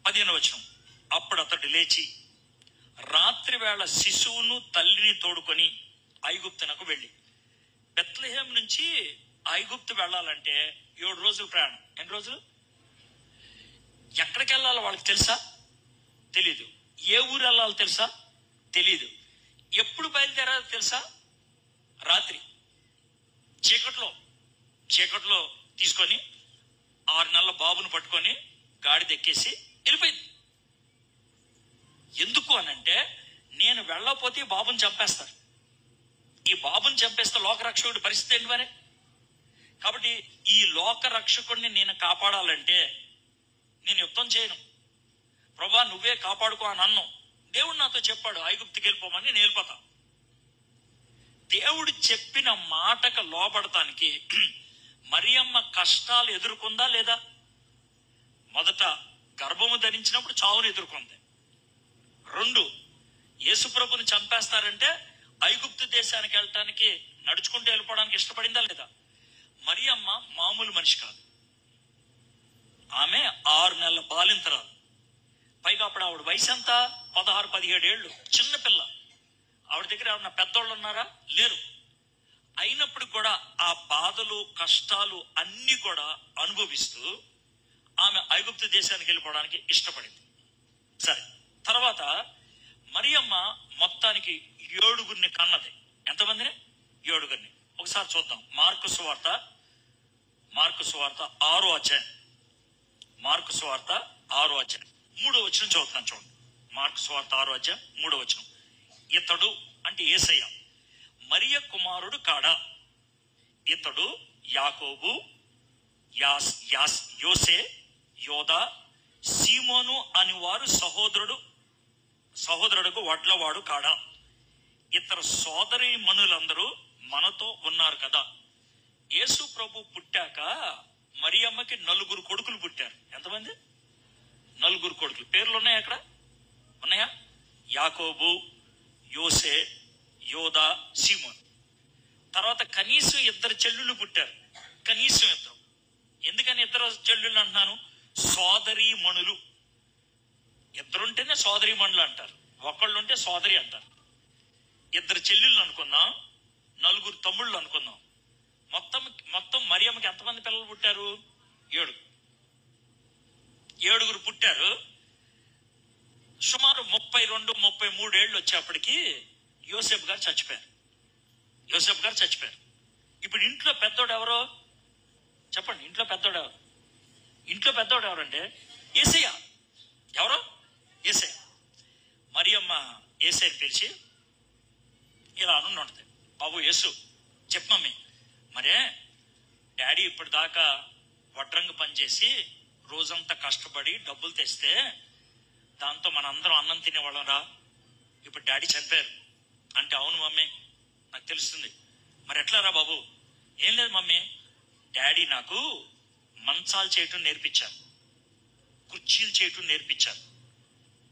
15వ వచనం. అప్పుడు అతడు లేచి రాత్రి వేళ శిశువును తల్లిని తోడుకొని ఐగుప్తునకు వెళ్ళి, బెత్లెహేం నుంచి ఐగుప్తు వెళ్ళాలంటే 7 రోజులు ప్రయాణం. ఎన్ని రోజులు? ఎక్కడికి వెళ్ళాలో వాళ్ళకి తెలుసా? తెలీదు. ఏ ఊరు వెళ్ళాలో తెలుసా? తెలీదు. ఎప్పుడు బయలుదేరాలో తెలుసా? రాత్రి చీకట్లో తీసుకొని 6 నెలల బాబును పట్టుకొని గాడిద ఎక్కేసి వెళ్ళిపోయింది. ఎందుకు అనంటే, నేను వెళ్ళకపోతే ఈ బాబుని చంపేస్తారు, ఈ బాబుని చంపేస్తే లోకరక్షకుడి పరిస్థితి ఏంటి మరి? కాబట్టి ఈ లోకరక్షకుడిని నేను కాపాడాలంటే నేను యుద్ధం చేయను, ప్రభా నువ్వే కాపాడుకో అని అన్నాం. దేవుడు నాతో చెప్పాడు ఐగుప్తుకి వెళ్ళిపోమని, నేను వెళ్ళిపోతా. దేవుడు చెప్పిన మాటకు లోబడటానికి మరియమ్మ కష్టాలు ఎదుర్కొందా లేదా? మొదట గర్భము ధరించినప్పుడు చావును ఎదుర్కొంది. 2, యేసుప్రభుని చంపేస్తారంటే ఐగుప్తు దేశానికి వెళ్ళటానికి నడుచుకుంటూ వెళ్ళిపోవడానికి ఇష్టపడిందా లేదా? మరియమ్మ మామూలు మనిషి కాదు. ఆమె 6 నెలల బాలింతరాలు. పైగా అప్పుడు ఆవిడ వయసు ఎంత? 16-17 ఏళ్ళు, చిన్నపిల్ల. ఆవిడ దగ్గర ఏమన్నా పెద్దోళ్ళు ఉన్నారా? లేరు. అయినప్పుడు కూడా ఆ బాధలు కష్టాలు అన్ని కూడా అనుభవిస్తూ ఆమె ఐగుప్తు దేశానికి వెళ్ళిపోవడానికి ఇష్టపడింది. సరే, తర్వాత మరియమ్మ మొత్తానికి 7 కన్నది. ఎంతమందిని? 7. ఒకసారి చూద్దాం. మార్కు సువార్త 6వ అధ్యాయం. మార్కు సువార్త 6వ అధ్యాయం 3వ వచనం చదువుతున్నాను చూడండి. మార్కు సువార్త 6వ అధ్యాయం 3వ వచనం. ఇతడు అంటే యేసయ్య మరియ కుమారుడు కాడా? ఇతడు యాకోబు, యోసే, యోదా, సీమోను అని వారు సహోదరుడుకు వడ్లవాడు కాడా? ఇతర సోదరి మనులందరూ మనతో ఉన్నారు కదా. యేసు ప్రభు పుట్టాక మరియమ్మకి 4 కొడుకులు పుట్టారు. ఎంతమంది? 4 కొడుకులు. పేర్లు ఉన్నాయా? అక్కడ ఉన్నాయా? యాకోబు, యోసే, యోదా, సీమోన్. తర్వాత కనీసం 2 చెల్లుళ్ళు పుట్టారు. కనీసం 2. ఎందుకని 2 చెల్లుళ్ళు అంటున్నాను? సోదరి మణులు. 2 ఉంటేనే సోదరి మణులు అంటారు, ఒకళ్ళు ఉంటే సోదరి అంటారు. 2 చెల్లెళ్ళు అనుకుందాం, 4 తమ్ముళ్ళు అనుకుందాం. మొత్తం మరియమ్మకి ఎంతమంది పిల్లలు పుట్టారు? 7 పుట్టారు. సుమారు 32-33 ఏళ్ళు వచ్చేప్పటికి యోసేపు గారు చచ్చిపోయారు. ఇప్పుడు ఇంట్లో పెద్దోడు ఎవరో చెప్పండి? ఇంట్లో పెద్దోడు ఎవరంటే యేసయ్య. ఎవరో? యేసయ్య. మరియమ్మ యేసయ్యని పిలిచి ఇలా అని ఉంటుంది, బాబు యేసు, చెప్పమ్మీ, మరే డాడీ ఇప్పటిదాకా వడ్రంగి పనిచేసి రోజంతా కష్టపడి డబ్బులు తెస్తే దాంతో మనందరం అన్నం తినేవాళ్ళం రా. ఇప్పుడు డాడీ చనిపోయారు అంటే, అవును మమ్మీ నాకు తెలుస్తుంది. మరి ఎట్లా రా బాబు? ఏం లేదు మమ్మీ, డాడీ నాకు మంచాలు చేయటం నేర్పించారు, కుర్చీలు చేయటం నేర్పించారు,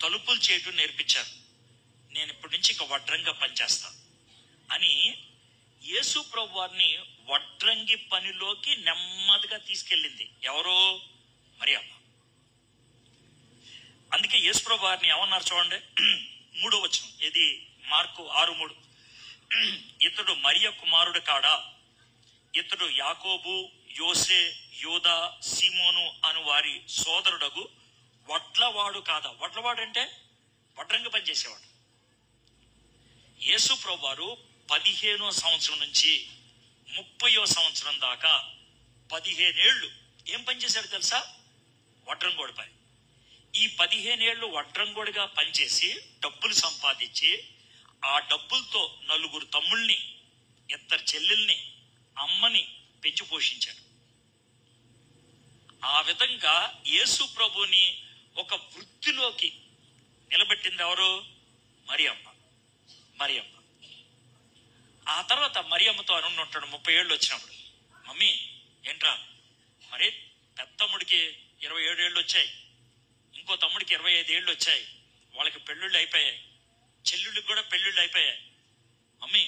తలుపులు చేయటం నేర్పించారు. నేను ఇప్పటి నుంచి ఇక వడ్రంగా పనిచేస్తా అని యేసు ప్రభు వారిని వడ్రంగి పనిలోకి నెమ్మదిగా తీసుకెళ్ళింది. ఎవరో? మరియమ్మ. అందుకే యేసు ప్రభు వారిని ఏమన్నారు చూడండి, 3వ వచనం. ఇది మార్కు 6:3. ఇతడు మరియ కుమారుడు కాడా? ఇతడు యాకోబు, యోసే, యోదా, సీమోను అను వారి సోదరుడగు వడ్లవాడు కాదా? వడ్లవాడు అంటే వడ్రంగి పని చేసేవాడు. యేసు ప్రభు వారు 15వ సంవత్సరం నుంచి 30వ సంవత్సరం దాకా 15 ఏళ్ళు ఏం పని చేశాడు తెలుసా? వడ్రంగోడి పని. ఈ 15 ఏళ్ళు వడ్రంగోడిగా పనిచేసి డబ్బులు సంపాదించి ఆ డబ్బులతో 4 తమ్ముల్ని, 2 చెల్లెల్ని, అమ్మని పెంచి పోషించాడు. ఆ విధంగా యేసు ప్రభుని ఒక వృత్తిలోకి నిలబెట్టింది ఎవరు? మరియమ్మ. ఆ తర్వాత మరియమ్మతో అని ఉంటాడు 30 ఏళ్ళు వచ్చినప్పుడు, మమ్మీ ఏంట్రా, మరి పెద్ద తమ్ముడికి 27 ఏళ్ళు వచ్చాయి, ఇంకో తమ్ముడికి 25 ఏళ్ళు వచ్చాయి, వాళ్ళకి పెళ్ళిళ్ళు అయిపోయాయి, చెల్లుళ్ళకి కూడా పెళ్ళిళ్ళు అయిపోయాయి. మమ్మీ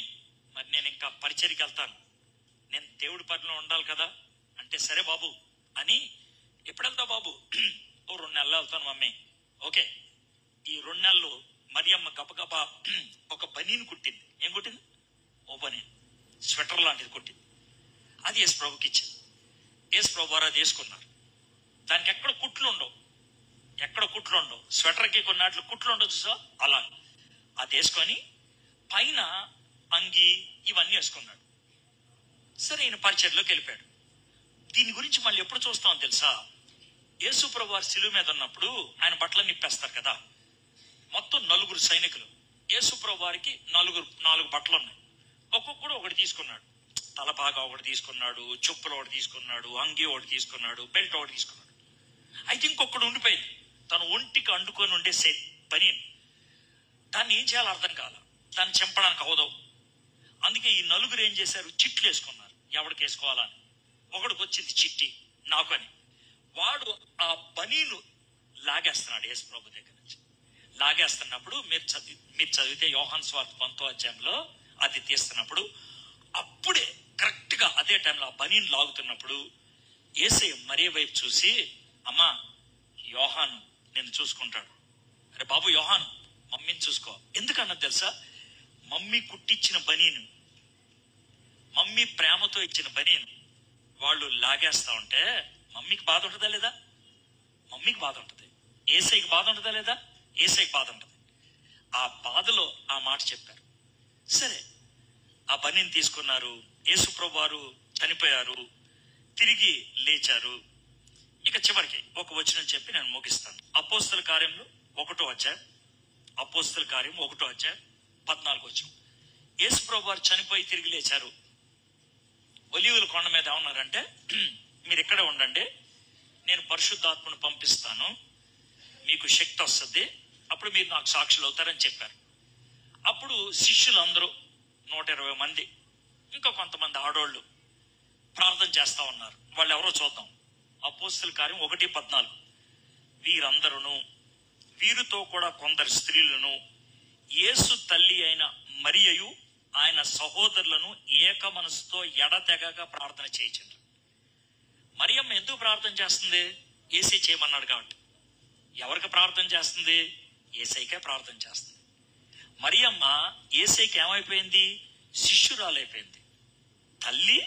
మరి నేను ఇంకా పరిచర్యకి వెళ్తాను, నేను దేవుడి పనిలో ఉండాలి కదా అంటే, సరే బాబు అని. ఎప్పుడు వెళ్తావు బాబు? ఓ 2 నెలలు వెళ్తాను మమ్మీ. ఓకే. ఈ 2 నెలలు మరియమ్మ గబగబా ఒక బనీని కుట్టింది. ఏం కుట్టింది? ఓ బనీన్, స్వెటర్ లాంటిది కుట్టింది. అది యేసు ప్రభుకి ఇచ్చింది. యేసు ప్రభు వారు అది వేసుకున్నారు. దానికి ఎక్కడ కుట్లు ఉండవు. స్వెటర్కి కొన్నాట్లు కుట్లు ఉండవు చూసా, అలా అది వేసుకొని పైన అంగి ఇవన్నీ వేసుకున్నాడు. సరే, ఈయన పరిచర్లోకి వెళ్ళిపోయాడు. దీని గురించి మళ్ళీ ఎప్పుడు చూస్తామో తెలుసా? యేసు ప్రభు వారు శిలువ మీద ఉన్నప్పుడు ఆయన బట్టలు నిప్పేస్తారు కదా. మొత్తం 4 సైనికులు. యేసు ప్రభు వారికి 4 బట్టలు ఉన్నాయి. ఒక్కొక్కడు ఒకటి తీసుకున్నాడు. తలపాగా ఒకటి తీసుకున్నాడు, చెప్పులు ఒకటి తీసుకున్నాడు, అంగి ఒకటి తీసుకున్నాడు, బెల్ట్ ఒకటి తీసుకున్నాడు. అయితే ఇంకొకడు ఉండిపోయింది, తను ఒంటికి అండుకొని ఉండే పని. దాన్ని ఏం చేయాలో అర్థం కాల, దాన్ని చంపడానికి అవదు. అందుకే ఈ 4 ఏం చేశారు? చిట్లు వేసుకున్నారు, ఎవరికి వేసుకోవాలని. ఒకడికి వచ్చింది చిట్టి, నాకు అని. వాడు ఆ బనీను లాగేస్తున్నాడు యేసు ప్రభు దగ్గర నుంచి. లాగేస్తున్నప్పుడు మీరు చదివితే యోహాను సువార్త 10వ అధ్యాయంలో అది తీస్తున్నప్పుడు, అప్పుడే కరెక్ట్ గా అదే టైంలో ఆ బనీను లాగుతున్నప్పుడు యేసయ్య మరే వైపు చూసి, అమ్మా యోహాను నేను చూసుకుంటాడు. అరే బాబు యోహాను మమ్మీని చూసుకో. ఎందుకన్నది తెలుసా? మమ్మీ కుట్టించిన బనీను, మమ్మీ ప్రేమతో ఇచ్చిన బనీను వాళ్ళు లాగేస్తా ఉంటే మమ్మీకి బాధ ఉంటుందా లేదా? మమ్మీకి బాధ ఉంటుంది. ఏసైకి బాధ ఉంటుందా లేదా? ఏసైకి బాధ ఉంటుంది. ఆ బాధలో ఆ మాట చెప్పారు. సరే, ఆ బనీని తీసుకున్నారు. యేసు ప్రభు వారు చనిపోయారు, తిరిగి లేచారు. ఇక చివరికి ఒక వచనం చెప్పి నేను ముగిస్తాను. అపోస్తల కార్యంలో 1వ అధ్యాయం, అపోస్తల కార్యం 1వ అధ్యాయం 14వ వచనం. యేసు ప్రభు వారు చనిపోయి తిరిగి లేచారు. ఒలీవల కొండ మీద ఏమన్నారంటే, మీరు ఇక్కడే ఉండండి, నేను పరిశుద్ధాత్మను పంపిస్తాను, మీకు శక్తి వస్తుంది, అప్పుడు మీరు నాకు సాక్షులు అవుతారని చెప్పారు. అప్పుడు శిష్యులందరూ 120 మంది, ఇంకా కొంతమంది ఆడోళ్ళు ప్రార్థన చేస్తా ఉన్నారు. వాళ్ళు ఎవరో చూద్దాం. అపోస్తల కార్యం 1:14. వీరందరూ వీరితో కూడా కొందరు స్త్రీలను యేసు తల్లి అయిన మరియయు ఆయన సహోదరులను ఏక మనసుతో ఎడతెగగా ప్రార్థన చేయించారు. మరియమ్మ ఎందుకు ప్రార్థన చేస్తుంది? ఏసై చేయమన్నాడు కాబట్టి. ఎవరికి ప్రార్థన చేస్తుంది? ఏసైకే ప్రార్థన చేస్తుంది. మరియమ్మ ఏసైకి ఏమైపోయింది? శిష్యురాలైపోయింది. తల్లి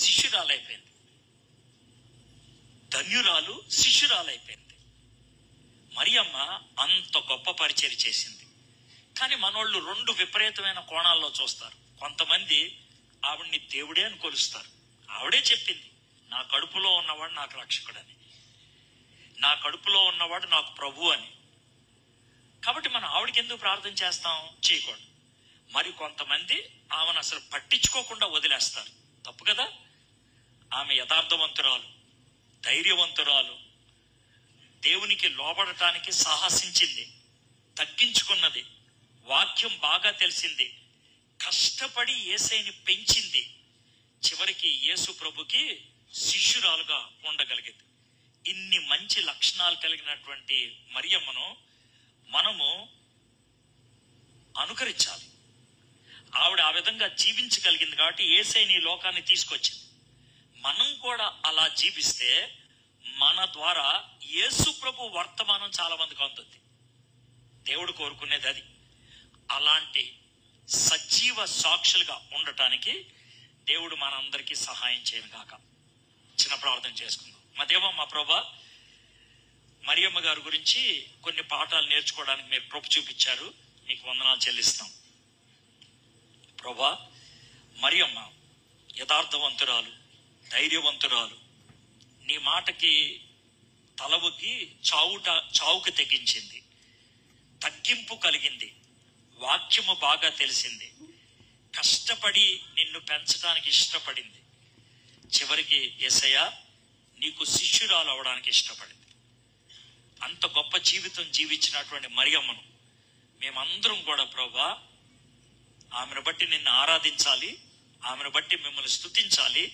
శిష్యురాలైపోయింది, ధన్యురాలు శిష్యురాలైపోయింది. మరియమ్మ అంత గొప్ప పరిచర్య చేసింది. కానీ మనోళ్ళు 2 విపరీతమైన కోణాల్లో చూస్తారు. కొంతమంది ఆవిడ్ని దేవుడే అని కొలుస్తారు. ఆవిడే చెప్పింది, నా కడుపులో ఉన్నవాడు నాకు రక్షకుడని, నా కడుపులో ఉన్నవాడు నాకు ప్రభు అని. కాబట్టి మనం ఆవిడకి ఎందుకు ప్రార్థన చేస్తాం? చేయకూడదు. మరి కొంతమంది ఆమెను అసలు పట్టించుకోకుండా వదిలేస్తారు. తప్పు కదా? ఆమె యథార్థవంతురాలు, ధైర్యవంతురాలు, దేవునికి లోబడటానికి సాహసించింది, తగ్గించుకున్నది, వాక్యం బాగా తెలిసింది, కష్టపడి యేసైని పెంచింది, చివరికి యేసు ప్రభుకి శిష్యురాలుగా ఉండగలిగింది. ఇన్ని మంచి లక్షణాలు కలిగినటువంటి మరియమ్మను మనము అనుకరించాలి. ఆవిడ ఆ విధంగా జీవించగలిగింది కాబట్టి యేసైని ఈ లోకాన్ని తీసుకొచ్చింది. మనం కూడా అలా జీవిస్తే మన ద్వారా యేసు ప్రభు వర్తమానం చాలా మందికి అందుతుంది. దేవుడు కోరుకునేది అది. అలాంటి సజీవ సాక్షులుగా ఉండటానికి దేవుడు మనందరికీ సహాయం చేయను గాక. చిన్న ప్రార్థన చేసుకుందాం. మా దేవ, మా ప్రభా, మరియమ్మ గారి గురించి కొన్ని పాఠాలు నేర్చుకోవడానికి మీరు కృప చూపించారు, మీకు వందనాలు చెల్లిస్తాం. ప్రభా, మరియమ్మ యథార్థవంతురాలు, ధైర్యవంతురాలు, నీ మాటకి తలవుకి చావుకు తెగించింది, తగ్గింపు కలిగింది, వాక్యము బాగా తెలిసింది, కష్టపడి నిన్ను పెంచడానికి ఇష్టపడింది, చివరికి యేసయ్యా నీకు శిష్యురాలు అవడానికి ఇష్టపడింది. అంత గొప్ప జీవితం జీవించినటువంటి మరియమ్మను మేమందరం కూడా ప్రభా ఆమెను బట్టి నిన్ను ఆరాధించాలి, ఆమెను బట్టి మిమ్మల్ని స్తుతించాలి.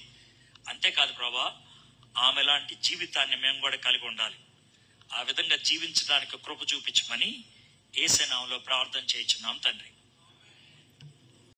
అంతేకాదు ప్రభా, ఆమె లాంటి జీవితాన్ని మేము కూడా కలిగి ఉండాలి. ఆ విధంగా జీవించడానికి కృప చూపించమని యేసు నామములో ప్రార్థన చేయించున్నాం తండ్రి.